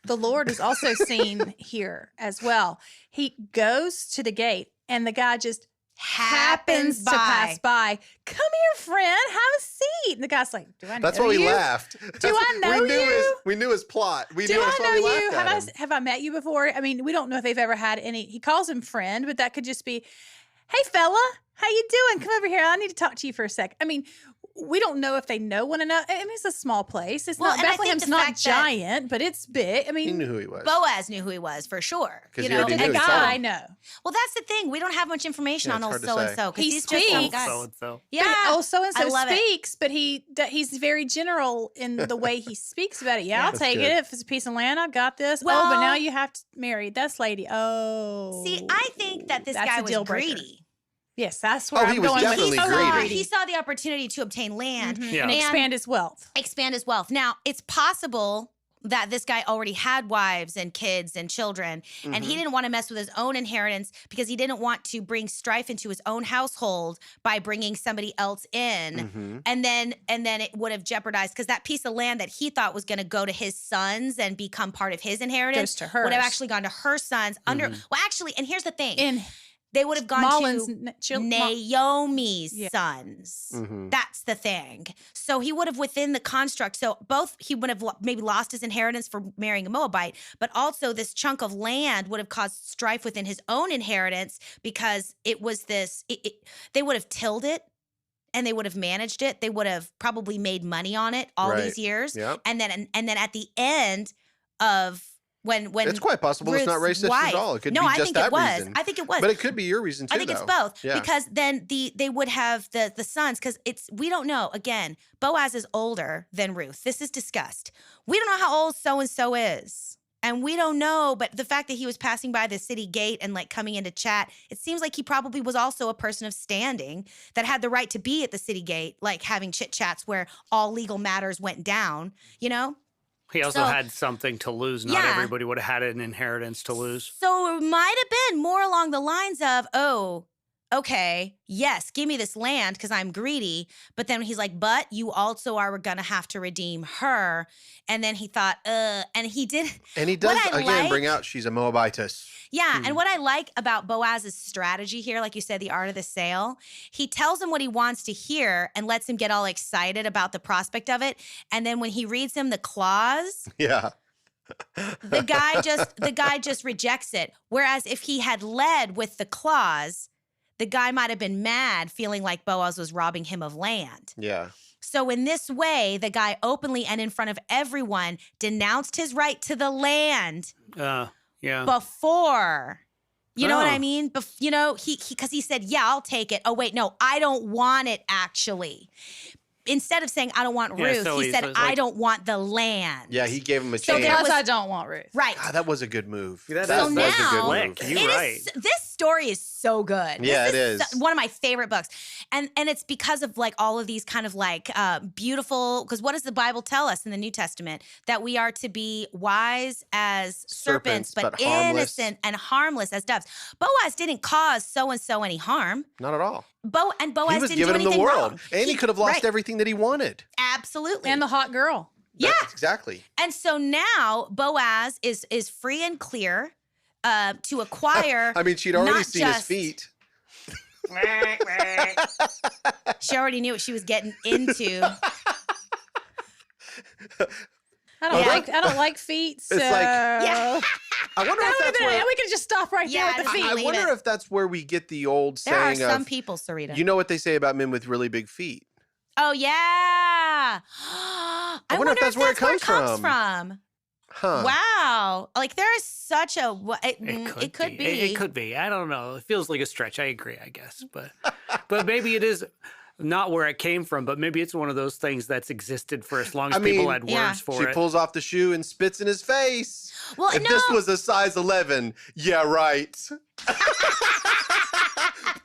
the Lord is also seen here as well. He goes to the gate and the guy just happens to pass by. Come here, friend. Have a seat. And the guy's like, do I know That's why we you? laughed. Do I know you? We knew his plot. We Do knew I that's why know we you? laughed at him. Have I met you before? I mean, we don't know if they've ever had any. He calls him friend, but that could just be, hey, fella, how you doing? Come over here. I need to talk to you for a sec. I mean, we don't know if they know one another. I mean, it's a small place. It's Well, not and I think Bethlehem's the not fact that- giant, but it's big. I He mean, knew who he was. Boaz knew who he was for sure. 'Cause You he know, already knew. a He told guy, him. no. well, that's the thing. We don't have much information Yeah, on it's old hard to so and say. so. He He's just some speaks. guy. So. Yeah. So and I so love it. speaks, but he's very general in the way he speaks about it. Yeah, I'll That's take good. it if it's a piece of land. I got this. Well- but now you have to marry this lady. Oh, See, I think that this That's guy a was deal breaker. greedy. Yes, that's where Oh, I'm he was going with definitely it. greedy. He saw the opportunity to obtain land Mhm. Yeah. and And- expand his wealth. expand his wealth. Now, it's possible that this guy already had wives and kids and children, and he Mhm. didn't want to mess with his own inheritance because he didn't want to bring strife into his own household by bringing somebody else in. Mhm. And then it would have jeopardized because that piece of land that he thought was going to go to his sons and become part of his inheritance Goes to hers. would have actually gone to her sons under. Mhm. Well, actually, and here's the thing: In they would have gone Mullen's to Naomi's Yeah. sons. Mhm. That's the thing. So he would have within the construct. So both he would have maybe lost his inheritance for marrying a Moabite, but also this chunk of land would have caused strife within his own inheritance because it was this. They would have tilled it, and they would have managed it. They would have probably made money on it all Right. these years, Yep. and then at the end of when It's quite possible it's not Ruth's racist wife, at all. It could no, be I just think that it was. reason. I think it was. But it could be your reason too. I think it's though. both Yeah. because then they would have the sons because we don't know. Again, Boaz is older than Ruth. This is discussed. We don't know how old so and so is, and we don't know. But the fact that he was passing by the city gate and like coming in to chat, it seems like he probably was also a person of standing that had the right to be at the city gate, like having chit chats where all legal matters went down. You know. He also So- had something to lose. Not Yeah. everybody would have had an inheritance to lose. So it might have been more along the lines of, oh, okay, yes, give me this land because I'm greedy. But then he's like, but you also are going to have to redeem her. And then he thought, and he did. And he does What I again like- bring out she's a Moabitess. Yeah. And what I like about Boaz's strategy here, like you said, the art of the sale, he tells him what he wants to hear and lets him get all excited about the prospect of it. And then when he reads him the clause, Yeah. the guy just rejects it. Whereas if he had led with the clause, the guy might have been mad, feeling like Boaz was robbing him of land. Yeah. So in this way, the guy openly and in front of everyone denounced his right to the land Yeah. before. You know what I Oh. mean? Because he said, "Yeah, I'll take it." Oh wait, no, I don't want it. Instead of saying I don't want Yeah, Ruth, so he he's said like- I don't want the land. Yeah, he gave him a So chance. there Because was- I don't want Ruth. Right. God, that was a good move. That That So was now- a good Slick. move. You're It is- right. this story is so good. Yeah, This it is. one of my favorite books, and it's because of like all of these kind of like beautiful. Because what does the Bible tell us in the New Testament? That we are to be wise as serpents, but harmless. innocent and harmless as doves. Boaz didn't cause so and so any harm. Not at all. Boaz He didn't was do giving him anything the world. wrong. And he could have lost right. everything that he wanted. Absolutely. And the hot girl. Yeah. Exactly. And so now Boaz is free and clear to acquire. I mean, she'd already not seen his just- feet. She already knew what she was getting into. I don't Yeah. I don't like feet. So like- Yeah. I wonder if that's where we could just stop right Yeah, there with the just feet. I leave wonder it. if that's where we get the old There are saying some of, people, Sarita. you know what they say about men with really big feet. Oh yeah. I wonder if that's where it comes from. Huh. Wow. Like there is such a it could be. It could be. I don't know. It feels like a stretch. I agree, I guess. But maybe it is not where it came from, but maybe it's one of those things that's existed for as long as I mean, people had yeah. words for She it. pulls off the shoe and spits in his face. Well, If no. this was a size 11, yeah, right.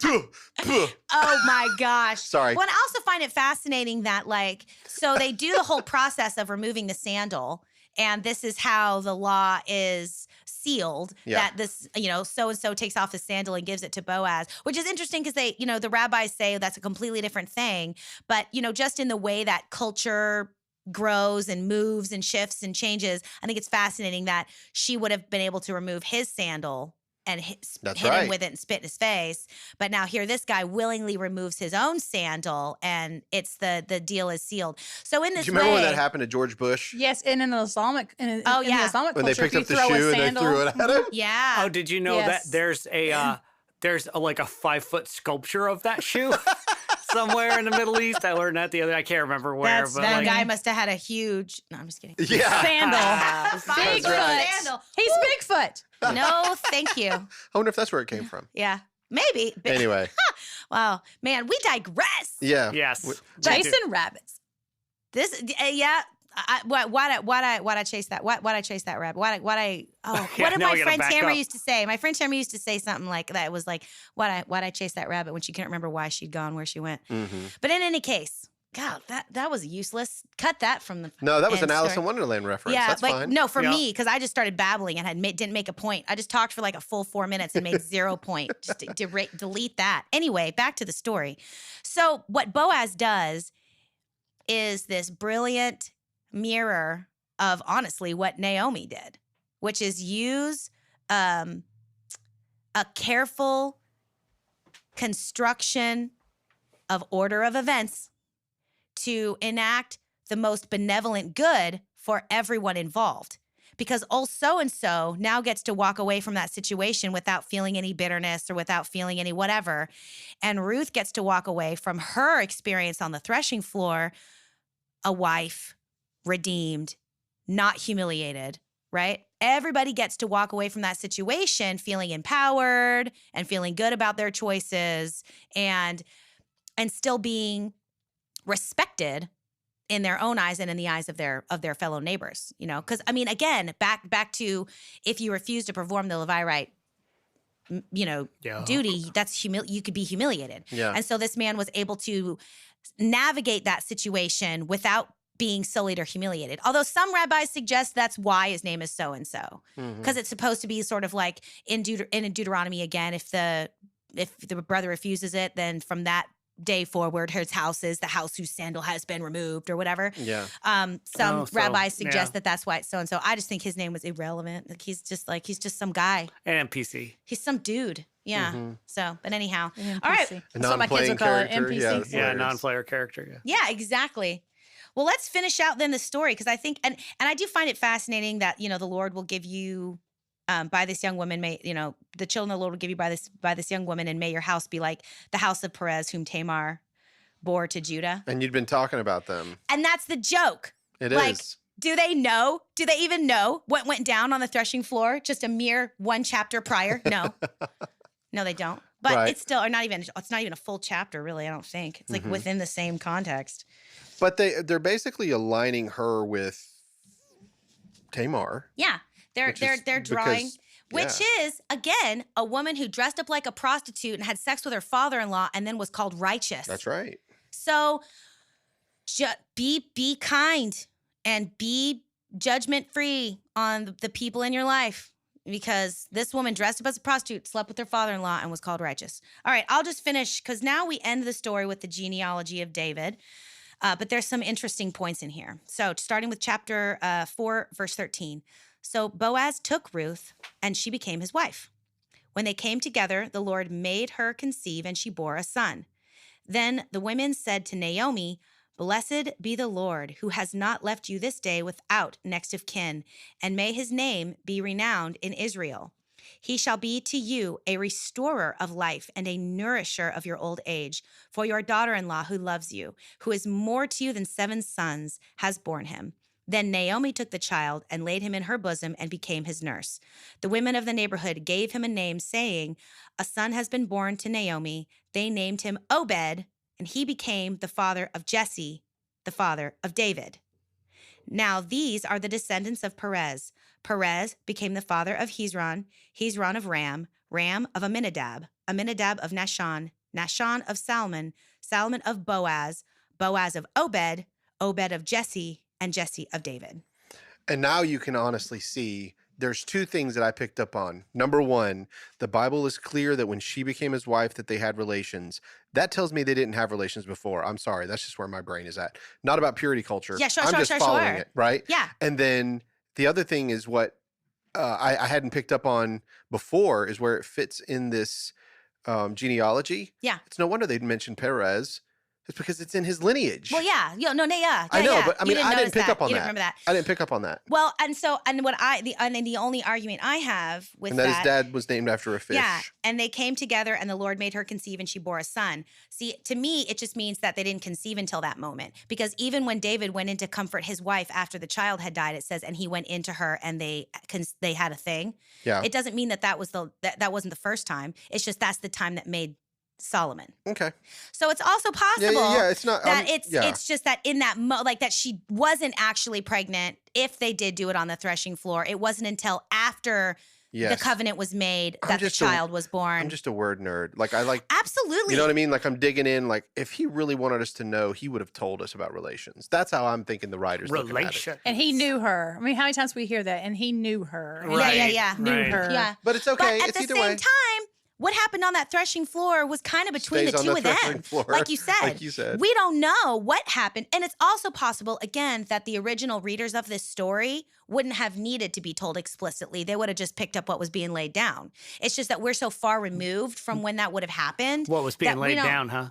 Oh my gosh. Sorry. Well, and I also find it fascinating that, like, so they do the whole process of removing the sandal, and this is how the law is sealed, that this, so-and-so takes off his sandal and gives it to Boaz, which is interesting because they, the rabbis say that's a completely different thing. But, just in the way that culture grows and moves and shifts and changes, I think it's fascinating that she would have been able to remove his sandal and hit him with it and spit in his face. But now here, this guy willingly removes his own sandal, and it's the deal is sealed. So in this Do you remember when that happened to George Bush? Yes, and in the Islamic, in the Islamic when culture, they picked up the shoe and they threw it at him. Yeah. Oh, did you know that there's a like a 5-foot sculpture of that shoe somewhere in the Middle East? I learned that the other. I can't remember where. But that guy must have had a huge. No, I'm just kidding. Yeah. Sandal. Bigfoot. Sandal. He's Bigfoot. No, thank you. I wonder if that's where it came from. Yeah, maybe. Anyway. Wow, man, we digress. Yeah. Yes. Chasing rabbits. This, yeah. Why'd I chase that? Why'd I chase that rabbit? What did my friend Tamara used to say? My friend Tamara used to say something like that. It was like, why'd I chase that rabbit when she couldn't remember why she'd gone, where she went. Mm-hmm. But in any case, God, that was useless. Cut that from the. No, that was an Alice story. in Wonderland reference. Yeah, that's fine. No, for me, because I just started babbling and didn't make a point. I just talked for like a full 4 minutes and made 0 point. Just delete that. Anyway, back to the story. So what Boaz does is this brilliant mirror of, honestly, what Naomi did, which is use a careful construction of order of events to enact the most benevolent good for everyone involved. Because old so-and-so now gets to walk away from that situation without feeling any bitterness or without feeling any whatever. And Ruth gets to walk away from her experience on the threshing floor, a wife, redeemed, not humiliated, right? Everybody gets to walk away from that situation feeling empowered and feeling good about their choices and still being respected in their own eyes and in the eyes of their fellow neighbors, because I mean, again, back to if you refuse to perform the Levirate, duty, that's you could be humiliated. Yeah. And so this man was able to navigate that situation without being sullied or humiliated. Although some rabbis suggest that's why his name is so-and-so, because it's supposed to be sort of like in Deuteronomy again, if the brother refuses it, then from that day forward, his house is the house whose sandal has been removed or whatever. Yeah. Some rabbis suggest that that's why it's so-and-so. I just think his name was irrelevant. Like he's just some guy. An NPC. He's some dude. Yeah. Mm-hmm. So, but anyhow. NPC. All right. That's what my kids will call it, NPC. Yeah, non-player character. Yeah. Yeah, exactly. Well, let's finish out then the story, because I think, and I do find it fascinating that, the Lord will give you by this young woman, the children of the Lord will give you by this young woman, and may your house be like the house of Perez, whom Tamar bore to Judah. And you'd been talking about them. And that's the joke. It like, is. Do they know? Do they even know what went down on the threshing floor just a mere one chapter prior? No. No, they don't. But it's still, it's not even a full chapter, really, I don't think. It's like within the same context. But they're basically aligning her with Tamar. Yeah. They're drawing, which is, again, a woman who dressed up like a prostitute and had sex with her father-in-law and then was called righteous. That's right. So be kind and be judgment-free on the people in your life, because this woman dressed up as a prostitute, slept with her father-in-law, and was called righteous. All right, I'll just finish, because now we end the story with the genealogy of David. But there's some interesting points in here. So starting with chapter 4, verse 13. So Boaz took Ruth, and she became his wife. When they came together, the Lord made her conceive, and she bore a son. Then the women said to Naomi, "Blessed be the Lord, who has not left you this day without next of kin, and may his name be renowned in Israel. He shall be to you a restorer of life and a nourisher of your old age. For your daughter-in-law who loves you, who is more to you than 7 sons, has borne him." Then Naomi took the child and laid him in her bosom and became his nurse. The women of the neighborhood gave him a name, saying, "A son has been born to Naomi." They named him Obed, and he became the father of Jesse, the father of David. Now these are the descendants of Perez. Perez became the father of Hezron, Hezron of Ram, Ram of Amminadab, Amminadab of Nahshon, Nahshon of Salmon, Salmon of Boaz, Boaz of Obed, Obed of Jesse, and Jesse of David. And now you can honestly see there's two things that I picked up on. Number one, the Bible is clear that when she became his wife that they had relations. That tells me they didn't have relations before. I'm sorry. That's just where my brain is at. Not about purity culture. Yeah, sure, I'm sure, just sure, following sure. it, right? Yeah. And then the other thing is what I hadn't picked up on before is where it fits in this genealogy. Yeah. It's no wonder they'd mentioned Perez. It's because it's in his lineage. Well, yeah. I know, but I mean, I didn't notice pick that. up on You that. didn't remember that. I didn't pick up on that. Well, and the only argument I have with And that his dad was named after a fish. yeah, and they came together, and the Lord made her conceive, and she bore a son. See, to me, it just means that they didn't conceive until that moment, because even when David went in to comfort his wife after the child had died, it says, and he went into her, and they had a thing. Yeah. It doesn't mean that wasn't the first time. It's just that's the time that made Solomon. Okay. So it's also possible Yeah, it's not that it's just that in that like that she wasn't actually pregnant if they did do it on the threshing floor. It wasn't until after the covenant was made that the child was born. I'm just a word nerd. Like I like Absolutely. You know what I mean? Like I'm digging in. Like if he really wanted us to know, he would have told us about relations. That's how I'm thinking the writers looking at it. And he knew her. I mean, how many times we hear that? And he knew her. And Right. Yeah. Knew Right. her. Yeah. But it's okay. But at It's the either same way. time, what happened on that threshing floor was kind of between Stays the on two the of them. threshing floor, Like you said. like you said. We don't know what happened. And it's also possible, again, that the original readers of this story wouldn't have needed to be told explicitly. They would have just picked up what was being laid down. It's just that we're so far removed from when that would have happened. What was being that we laid don't- down, huh?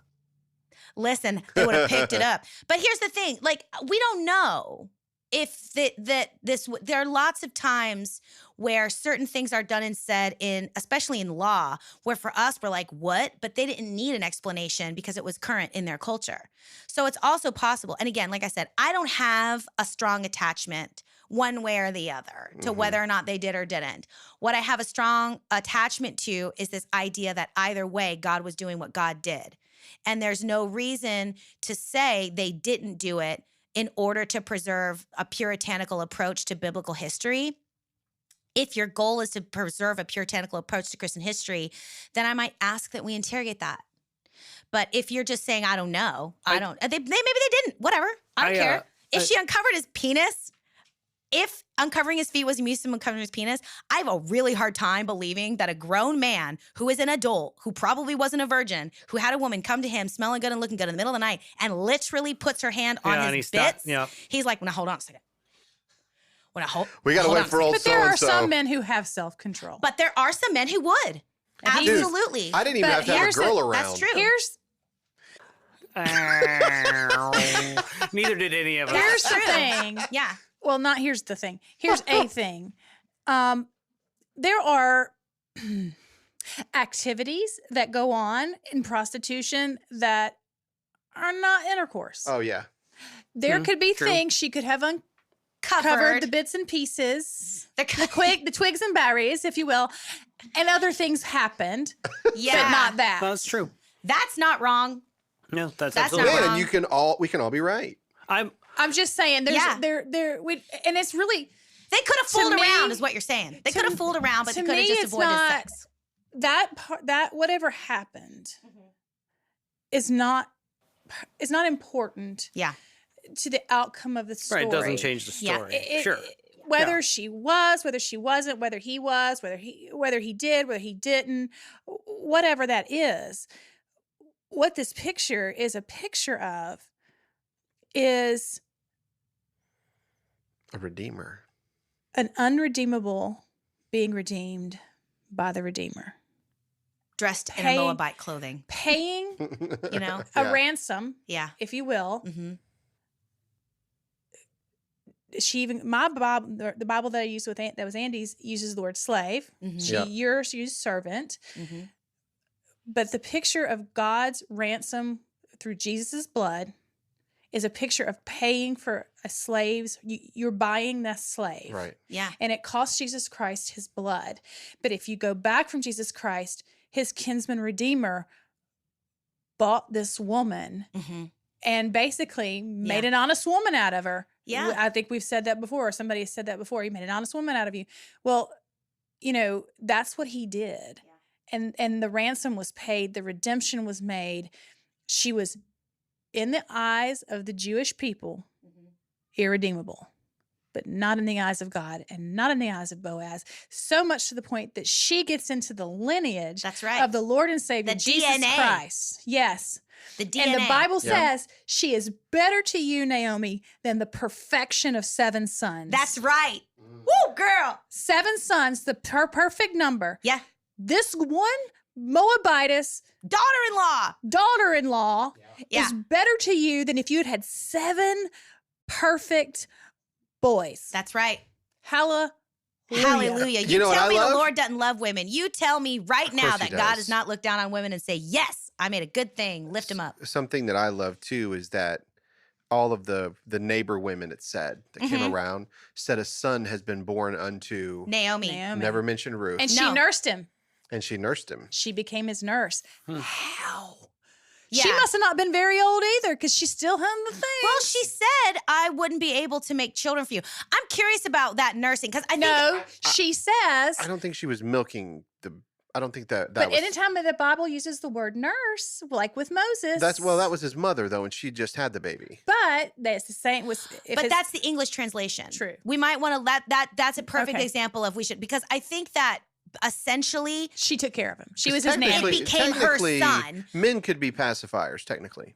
Listen, they would have picked it up. But here's the thing, like, we don't know if there are lots of times where certain things are done and said especially in law, where for us, we're like, what? But they didn't need an explanation because it was current in their culture. So it's also possible. And again, like I said, I don't have a strong attachment one way or the other to whether or not they did or didn't. What I have a strong attachment to is this idea that either way, God was doing what God did. And there's no reason to say they didn't do it in order to preserve a puritanical approach to biblical history. If your goal is to preserve a puritanical approach to Christian history, then I might ask that we interrogate that. But if you're just saying, I don't know, maybe they didn't, whatever. I don't care. If she uncovered his penis, if uncovering his feet was a use of uncovering his penis, I have a really hard time believing that a grown man who is an adult, who probably wasn't a virgin, who had a woman come to him smelling good and looking good in the middle of the night and literally puts her hand on his bits. He's like, well, now hold on a second. We got to wait for old But there are so-and-so. some men who have self-control. But there are some men who would. And Absolutely. I didn't even have to have a girl around. That's true. Neither did any of us. Here's the thing. Yeah. Well, not here's the thing. Here's a thing. There are activities that go on in prostitution that are not intercourse. Oh yeah. There could be True. things she could have uncovered the bits and pieces, the twigs and berries, if you will, and other things happened, but not that. That's true. That's not wrong. No, that's not absolutely wrong. Man, we can all be right. I'm just saying. And it's really. They could have fooled me- around, is what you're saying. They could have fooled around, but they to could have me, just it's avoided not- sex. That whatever happened is not important Yeah. to the outcome of the story. Right, it doesn't change the Yeah. story. Sure. Whether she was, whether she wasn't, whether he was, whether he did, whether he didn't, whatever that is, what this picture is a picture of is A redeemer. an unredeemable being redeemed by the Redeemer. Dressed in a Moabite clothing. Paying You know? a ransom, Yeah. if you will. Mm-hmm. She even my Bible, the Bible that I used that was Andy's, uses the word slave. Mm-hmm. Yours used servant. Mm-hmm. But the picture of God's ransom through Jesus' blood is a picture of paying for a slave's. You're buying that slave, Right. Yeah. and it cost Jesus Christ his blood. But if you go back from Jesus Christ, his kinsman redeemer bought this woman Mm-hmm. and basically made an honest woman out of her. Yeah. I think we've said that before. Somebody has said that before. He made an honest woman out of you. Well, that's what he did. and the ransom was paid, the redemption was made. She was, in the eyes of the Jewish people, irredeemable, but not in the eyes of God and not in the eyes of Boaz. So much to the point that she gets into the lineage That's right. of the Lord and Savior, The Jesus DNA. Christ. Yes. The DNA. And the Bible Yeah. says she is better to you, Naomi, than the perfection of 7 sons. That's right. Woo, girl. 7 sons, the perfect number. Yeah. This one Moabitess Daughter-in-law. daughter-in-law Yeah. is better to you than if you had 7 perfect boys. That's right. Hallelujah. Hallelujah. You know what tell I me love? the Lord doesn't love women. You tell me right now course he that God does. does not look down on women and say, yes, I made a good thing. Lift him up. Something that I love too is that all of the neighbor women, it said, that came Mhm. around, said a son has been born unto, Naomi. never mentioned Ruth, And she No. nursed him. and she nursed him. She became his nurse. Hmm. How? Yeah. She must have not been very old either because she still hung the thing. Well, she said I wouldn't be able to make children for you. I'm curious about that nursing because I think No, she says. I don't think she was milking the. I don't think that But was. anytime that the Bible uses the word nurse, like with Moses. That was his mother though, and she just had the baby. But that's the same with. but that's the English translation. True. We might want to let that's a perfect Okay. example of because I think that essentially she took care of him. She was his nanny. Technically- became her technically, son. Men could be pacifiers, technically.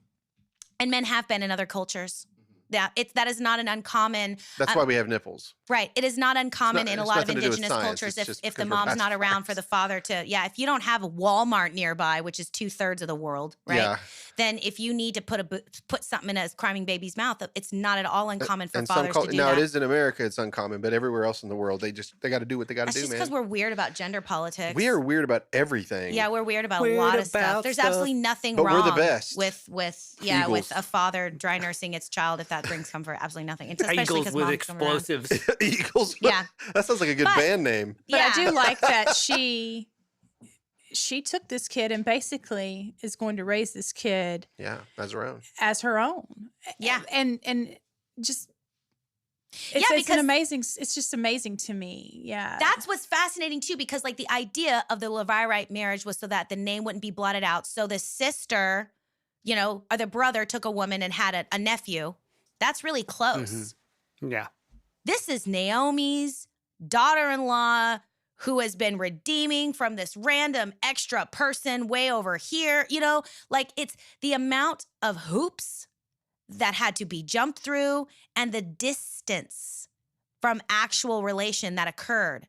and men have been in other cultures. Yeah, that is not an uncommon. That's why we have nipples. Right. It is not uncommon in a it's lot of nothing to do with indigenous science, cultures it's just if the because we're mom's not around for the father to, if you don't have a Walmart nearby, which is 2/3 of the world, right? Yeah. Then if you need to put something in a crying baby's mouth, it's not at all uncommon for And fathers to do now that. it is in America, it's uncommon, but everywhere else in the world, they got to do what they got to That's do, just man. because we're weird about gender politics. We are weird about everything. Yeah, we're weird about a Weird lot of about stuff. There's stuff. absolutely nothing But wrong we're the best. with Eagles. a father dry nursing its child if that brings comfort. Absolutely nothing. It's especially Eagles 'cause with moms come around. explosives. Eagles. Yeah. That sounds like a good But- band name. But yeah. I do like that she took this kid and basically is going to raise this kid Yeah, that's around. as her own. Yeah. And just it's because- it's just amazing to me. Yeah. That's what's fascinating too, because like the idea of the Levirate marriage was so that the name wouldn't be blotted out. So the sister, or the brother took a woman and had a nephew. That's really close. Yeah. This is Naomi's daughter-in-law who has been redeeming from this random extra person way over here. Like it's the amount of hoops that had to be jumped through and the distance from actual relation that occurred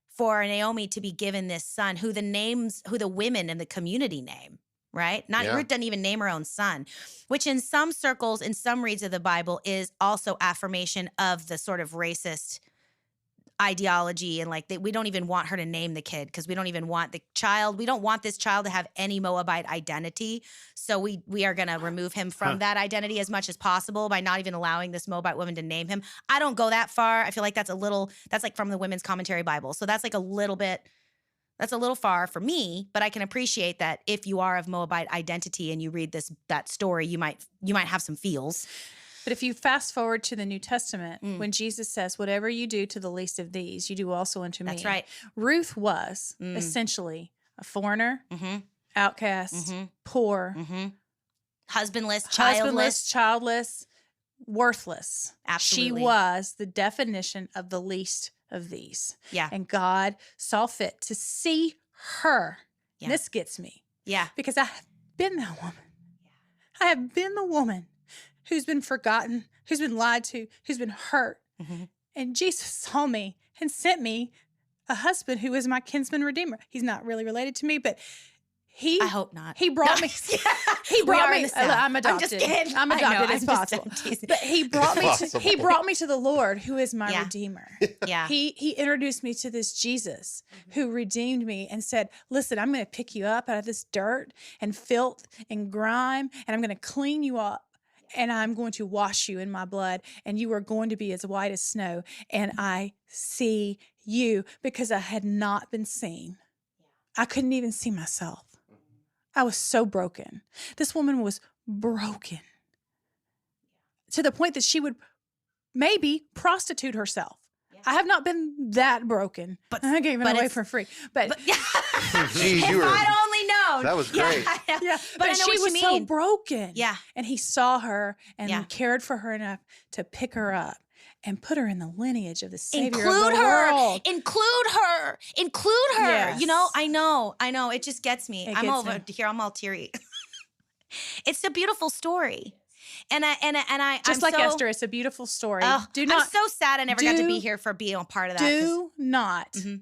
for Naomi to be given this son who the women in the community name, right? Yeah. Ruth doesn't even name her own son, which in some circles, in some reads of the Bible is also affirmation of the sort of racist ideology and like we don't even want her to name the kid because we don't even want the child. We don't want this child to have any Moabite identity. So we are going to remove him from that identity as much as possible by not even allowing this Moabite woman to name him. I don't go that far. I feel like that's like from the Women's Commentary Bible. So that's like a little far for me, but I can appreciate that if you are of Moabite identity and you read that story, you might have some feels. But if you fast forward to the New Testament, when Jesus says, whatever you do to the least of these, you do also unto me. That's right. Ruth was essentially a foreigner, outcast, poor, Husbandless, childless, worthless. Absolutely. She was the definition of the least of these. Yeah. And God saw fit to see her. Yeah. And this gets me Yeah. because I have been that woman. I have been the woman who's been forgotten, who's been lied to, who's been hurt. And Jesus saw me and sent me a husband who is my kinsman redeemer. He's not really related to me, but I hope not. He brought me. He We brought are in me. the South. I'm adopted. I'm just kidding. I'm I know, adopted. I'm It's just possible. teasing. But he brought me. Possible. He brought me to the Lord, who is my Yeah. redeemer. Yeah. He introduced me to this Jesus who redeemed me and said, "Listen, I'm going to pick you up out of this dirt and filth and grime, and I'm going to clean you up." And I'm going to wash you in my blood, and you are going to be as white as snow. And I see you because I had not been seen. I couldn't even see myself. I was so broken. This woman was broken to the point that she would maybe prostitute herself. I have not been that broken. But- I gave it but away it's- for free. But Geez, if you were. I'd only known. That was great. Yeah, yeah, But I know she what you was so mean. broken. Yeah. And he saw her and Yeah. cared for her enough to pick her up and put her in the lineage of the Savior Include of the her. world. Include her. Include her. Yes. You know, I know. It just gets me. It I'm gets over me. here. I'm all teary. It's a beautiful story. And I Just I'm like so, Esther, it's a beautiful story. Oh, Do not I'm so sad I never got to be do- here for being a part of that. 'cause- do not. Mhm.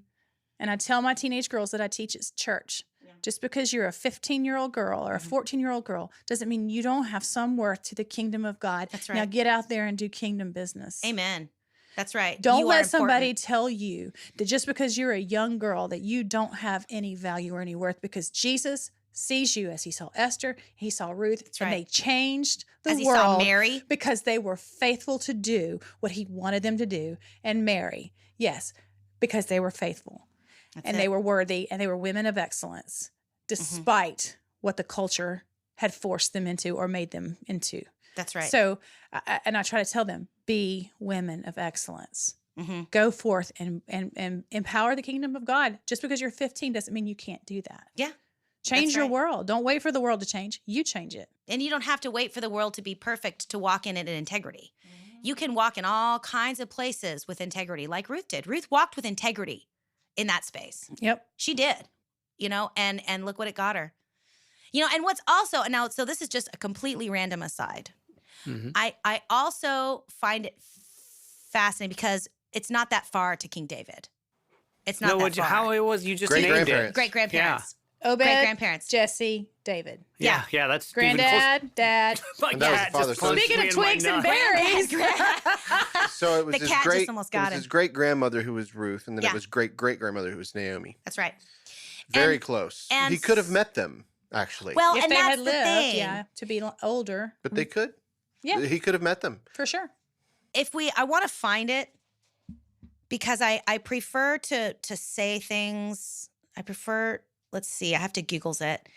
And I tell my teenage girls that I teach at church, just because you're a 15-year-old girl or a Mhm. 14-year-old girl doesn't mean you don't have some worth to the kingdom of God. That's Now right. get out there and do kingdom business. Amen. That's right. Don't You are let somebody important. tell you that just because you're a young girl that you don't have any value or any worth, because Jesus sees you as he saw Esther, he saw Ruth, and right. they changed the As he world saw Mary. because they were faithful to do what he wanted them to do. And Mary, yes, because they were faithful. That's And it. they were worthy and they were women of excellence, despite what the culture had forced them into or made them into. That's right. So, and I try to tell them, be women of excellence. Mhm. Go forth and empower the kingdom of God. Just because you're 15 doesn't mean you can't do that. Yeah. Change That's your right. world. Don't wait for the world to change. You change it. And you don't have to wait for the world to be perfect to walk in it in integrity. You can walk in all kinds of places with integrity, like Ruth did. Ruth walked with integrity in that space. Yep. She did, and look what it got her. And what's also now, so this is just a completely random aside. Mhm. I also find it fascinating because it's not that far to King David. It's not that far. how it was you just Great named grandparents. it. Great grandparents. Obed, Great grandparents. Jesse, David. Yeah, that's even close. Granddad, dad. My And that was dad the father, just son. punched Speaking me of in my twigs and nut. berries. So it was The his cat just great, almost it got was him. his great grandmother who was Ruth, and then Yeah. it was great great grandmother who was Naomi. That's right. Very And- close. and He could have met them actually, Well, If and they that's had the lived, thing. yeah, to be older. but they could. Yeah. He could have met them. For sure. I want to find it because I prefer to say things. Let's see, I have to Google's it.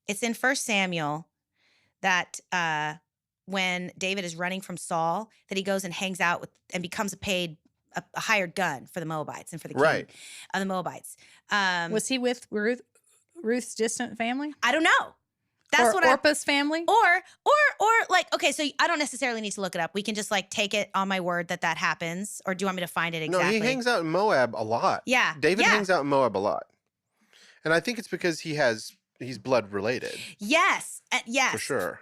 It's in 1 Samuel that when David is running from Saul, that he goes and hangs out with and becomes a hired gun for the Moabites and for the king Right. of the Moabites. Was he with Ruth's distant family? I don't know. That's or what Orpah's family? Or like, okay, so I don't necessarily need to look it up. We can just like take it on my word that happens. Or do you want me to find it exactly? No, he hangs out in Moab a lot. Yeah. David yeah. hangs out in Moab a lot, and I think it's because he's blood related Yes. Yes. for sure.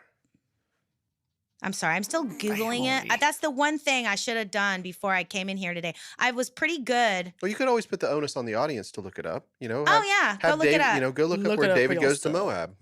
I'm sorry. I'm still Googling it. Family. That's the one thing I should have done before I came in here today. I was pretty good. Well, you could always put the onus on the audience to look it up. Oh, yeah. Go look David, it up. Go look Look up it where up David for goes to yourself. Moab.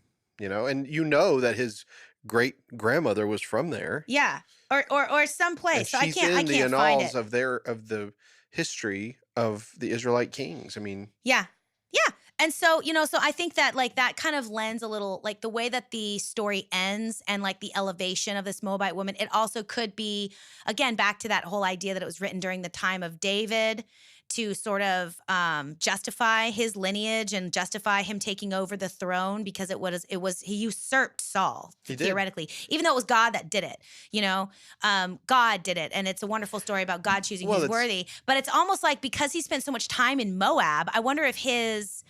And you know that his great grandmother was from there. Yeah. Or someplace. And So I she's can't in the find annals it. of the history of the Israelite kings. I mean, Yeah. Yeah. And so, so I think that like that kind of lends a little like the way that the story ends and like the elevation of this Moabite woman, it also could be, again, back to that whole idea that it was written during the time of David to sort of justify his lineage and justify him taking over the throne because he usurped Saul He did. theoretically, even though it was God that did it, God did it. And it's a wonderful story about God choosing Well, who's it's- worthy. But it's almost like because he spent so much time in Moab, I wonder if his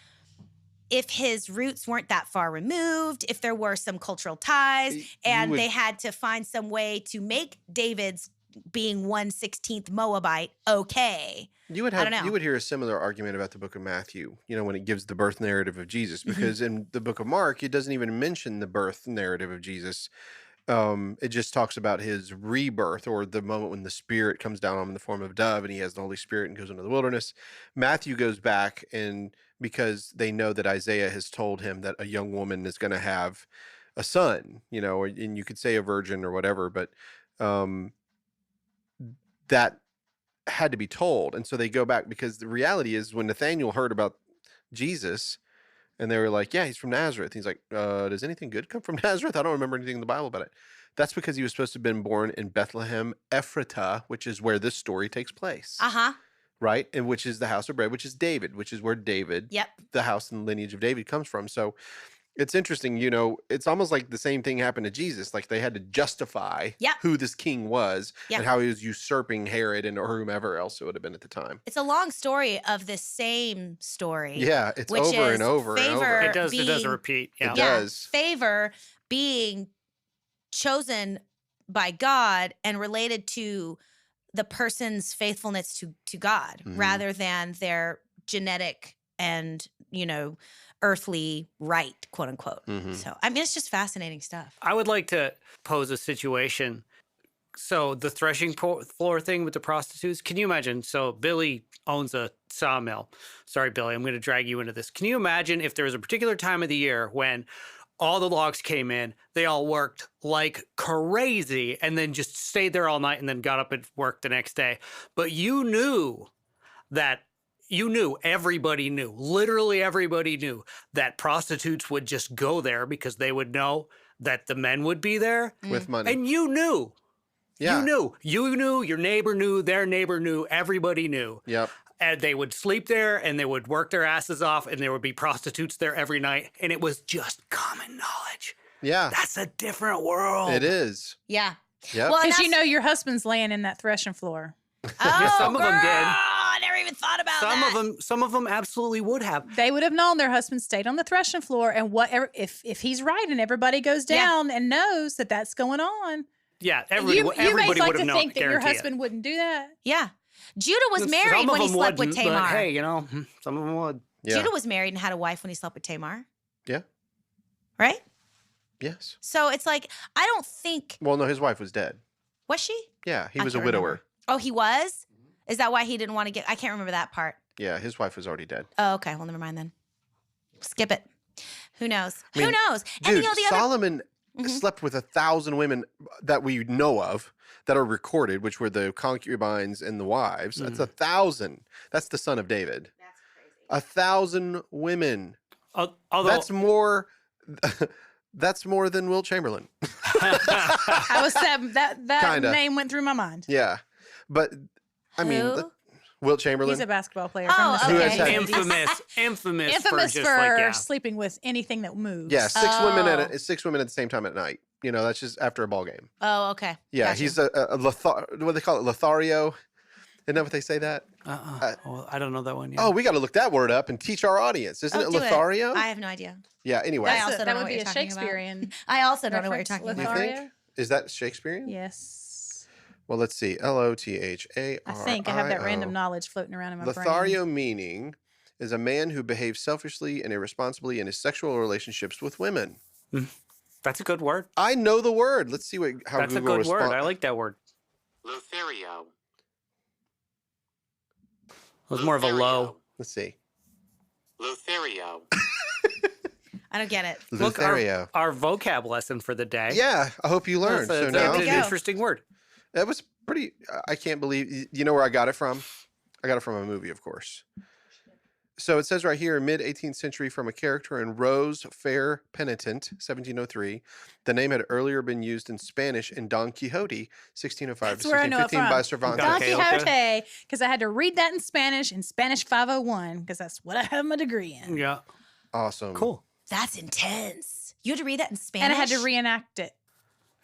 roots weren't that far removed, if there were some cultural ties, You and would- they had to find some way to make David's being 1/16 Moabite okay. you would I don't know. you would hear a similar argument about the book of Matthew, when it gives the birth narrative of Jesus, Mm-hmm. because in the book of Mark, it doesn't even mention the birth narrative of Jesus. It just talks about his rebirth, or the moment when the Spirit comes down on him in the form of a dove and he has the Holy Spirit and goes into the wilderness. Matthew goes back, and because they know that Isaiah has told him that a young woman is going to have a son, and you could say a virgin or whatever, but that had to be told. And so they go back, because the reality is when Nathanael heard about Jesus, and they were like, yeah, he's from Nazareth. He's like, does anything good come from Nazareth? I don't remember anything in the Bible about it. That's because he was supposed to have been born in Bethlehem, Ephratah, which is where this story takes place, Uh-huh. right? And which is the house of bread, which is David, which is where David, Yep. the house and lineage of David comes from. So It's interesting, you know, it's almost like the same thing happened to Jesus. Like they had to justify Yeah. who this king was Yeah. and how he was usurping Herod and or whomever else it would have been at the time. It's a long story of this same story. Yeah, it's which over is and over and favor over. It does being, repeat. It Yeah. does. Favor being chosen by God and related to the person's faithfulness to God Mhm. rather than their genetic and, you know, earthly right, quote unquote. Mhm. So, I mean, it's just fascinating stuff. I would like to pose a situation. So the threshing floor thing with the prostitutes, can you imagine? So Billy owns a sawmill. Sorry, Billy, I'm going to drag you into this. Can you imagine if there was a particular time of the year when all the logs came in, they all worked like crazy and then just stayed there all night and then got up and worked the next day? But you knew that everybody knew, literally everybody knew that prostitutes would just go there because they would know that the men would be there. With money. And you knew. Yeah. You knew, your neighbor knew, their neighbor knew, everybody knew. Yep. And they would sleep there and they would work their asses off and there would be prostitutes there every night. And it was just common knowledge. Yeah. That's a different world. It is. Yeah. Yep. Well, and Because you that's- know your husband's laying in that threshing floor. Oh, some of them did. girl, I never even thought about that. Some of them absolutely would have. They would have known their husband stayed on the threshing floor, and whatever if he's right and everybody goes Yeah. down and knows that that's going on. Yeah, You everybody may would like have to known. think that your guarantee it. husband wouldn't do that. Yeah. Judah was Some married of when he them slept with wouldn't, Tamar. But hey, some of them would. Yeah. Judah was married and had a wife when he slept with Tamar. Yeah. Right? Yes. So it's like, I don't think, Well, no, his wife was dead. was she? Yeah, he I was a can't widower. remember. Oh, he was? Is that why he didn't want to get, I can't remember that part. Yeah, his wife was already dead. Oh, okay. Well, never mind then. Skip it. Who knows? I mean, Who knows? And Dude, you know, the other, Solomon Mhm. slept with 1,000 women that we know of that are recorded, which were the concubines and the wives. That's 1,000. That's the son of David. that's crazy. 1,000 women. Although That's more. That's more than Wilt Chamberlain. I was that Kinda. name went through my mind. Yeah, but I mean, Who? Wilt Chamberlain. He's a basketball player. Oh, from Who the has had- 70s. infamous Infamous for for just like, yeah. sleeping with anything that moves. Yeah, six Oh. six women at the same time at night. You know, that's just after a ball game. Oh, okay. Yeah, Gotcha. he's a what do they call it? Lothario. Isn't that what they say that? Well, I don't know that one yet. Oh, we got to look that word up and teach our audience. Isn't Oh, it do Lothario? I have no idea. Yeah. Anyway, I also don't that know would what be you're a talking about. Shakespearean. I also don't know what you're reference. talking you about. think? Lothario? Is that Shakespearean? Yes. Well, let's see. Lothario. I think I have that random knowledge floating around in my brain. Lothario meaning is a man who behaves selfishly and irresponsibly in his sexual relationships with women. That's a good word. I know the word. Let's see how That's Google a good word. responds. I like that word. Lothario. It was more of a low. Let's see. Lothario. I don't get it. Look, Lothario. our vocab lesson for the day. Yeah, I hope you learned. That's So a- now that's we an go. interesting word. that was pretty. I can't believe. You know where I got it from? I got it from a movie, of course. So it says right here, mid 18th century, from a character in Rose Fair Penitent, 1703. The name had earlier been used in Spanish in Don Quixote, 1605 That's to where I know it 1615 by from. Cervantes. Don Quixote. Quixote, because I had to read that in Spanish 501, because that's what I have my degree in. Yeah. Awesome. Cool. That's intense. You had to read that in Spanish? And I had to reenact it.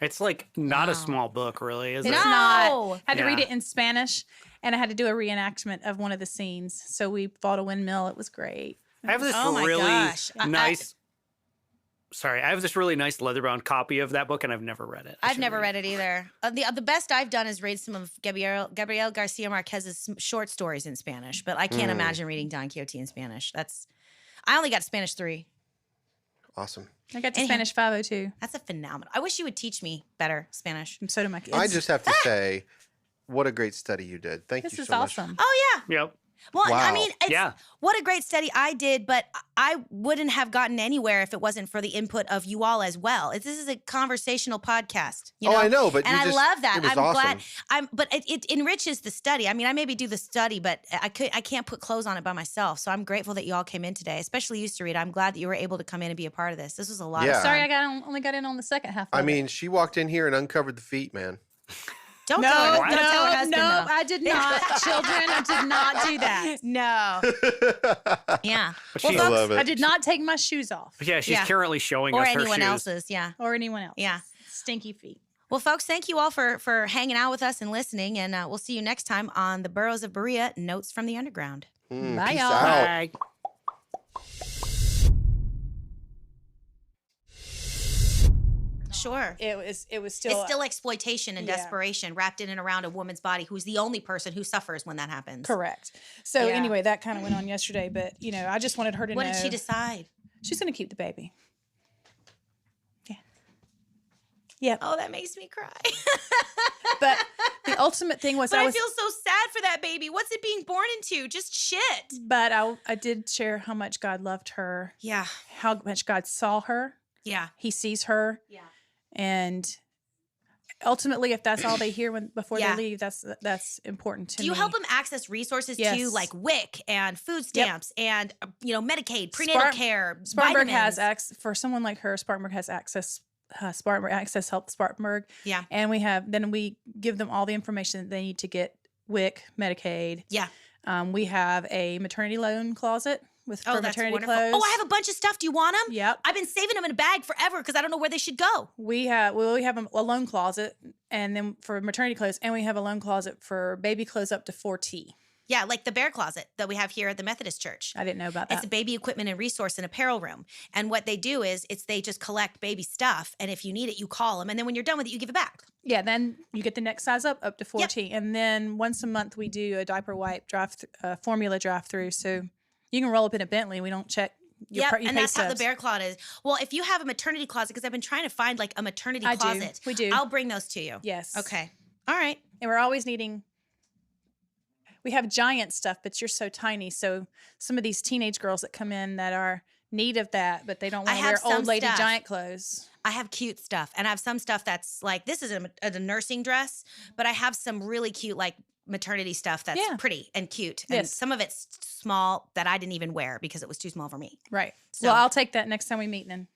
It's like not Wow. a small book, really, is It's it? No. not. I had to read Yeah. it in Spanish, and I had to do a reenactment of one of the scenes. So we fought a windmill. It was great. I have this Oh my really gosh. nice. Sorry, I have this really nice leather-bound copy of that book, and I've never read it. I've never read it either. The best I've done is read some of Gabriel Garcia Marquez's short stories in Spanish, but I can't imagine reading Don Quixote in Spanish. I only got Spanish 3. Awesome. I got to Anyhow. Spanish 502. That's a phenomenal. I wish you would teach me better Spanish. And so do my kids. I just have to say, what a great study you did. Thank This you is so much. awesome. Oh yeah. Yep. Well, I Wow. mean, it's, Yeah. what a great study I did, but I wouldn't have gotten anywhere if it wasn't for the input of you all as well. This is a conversational podcast. You know? I know, but and you I just, love that. It was I'm awesome. glad. But it enriches the study. I mean, I maybe do the study, but I can't put clothes on it by myself. So I'm grateful that you all came in today, especially you, Sarita. I'm glad that you were able to come in and be a part of this. This was a lot Yeah. of fun. Sorry, I only got in on the second half. I of mean, it. she walked in here and uncovered the feet, man. Don't No, tell her. no, Don't tell her husband. no, though. I did not. Children, I did not do that. No. Yeah. But Well, she's, I folks, love it. I did not take my shoes off yeah, she's Yeah. currently showing Or us her anyone shoes. else's. Yeah. or anyone else. Yeah. Stinky feet. Well, folks, thank you all for hanging out with us and listening. And we'll see you next time on The Burrows of Berea, Notes from the Underground. Bye, Peace y'all. out. Bye. Sure. It was still. It's still exploitation and Yeah. desperation wrapped in and around a woman's body who's the only person who suffers when that happens. correct. So Yeah. anyway, that kind of went on yesterday, but I just wanted her to What know. did she decide? She's going to keep the baby. Yeah. Yeah. Oh, that makes me cry. But the ultimate thing was But I was. feel so sad for that baby. What's it being born into? Just shit. But I did share how much God loved her, Yeah. how much God saw her. Yeah. He sees her, Yeah. and ultimately, if that's all they hear before Yeah. they leave, that's important to me. Do you help them access resources too, Yes. like WIC and food stamps and Medicaid, prenatal Spark- care, Spartanburg has vitamins? access for someone like her. Spartanburg has access. Spartanburg Access Help Spartanburg. Yeah. And we give them all the information that they need to get WIC, Medicaid. Yeah. We have a maternity loan closet for Oh, that's maternity wonderful. clothes. Oh, I have a bunch of stuff. Do you want them? Yep. I've been saving them in a bag forever because I don't know where they should go. We have a loan closet, and then for maternity clothes, and we have a loan closet for baby clothes up to 4T. Yeah, like the bear closet that we have here at the Methodist Church. I didn't know about It's that. a baby equipment and resource and apparel room. And what they do is they just collect baby stuff. And if you need it, you call them. And then when you're done with it, you give it back. Yeah, then you get the next size up to 4T, and then once a month we do a diaper wipe formula drive through. So you can roll up in a Bentley. We don't check. Your Yep, your and pay that's how the stubs. bear closet is. Well, if you have a maternity closet, because I've been trying to find like a maternity I do. closet. We do. I'll bring those to you. Yes. Okay. All right. And we're always needing. We have giant stuff, but you're so tiny. So some of these teenage girls that come in that are need of that, but they don't I want to have wear some old lady stuff. giant clothes. I have cute stuff, and I have some stuff that's like this is a nursing dress, but I have some really cute like maternity stuff that's Yeah. pretty and cute. And Yes. some of it's small that I didn't even wear because it was too small for me. Right. So- Well, I'll take that next time we meet then.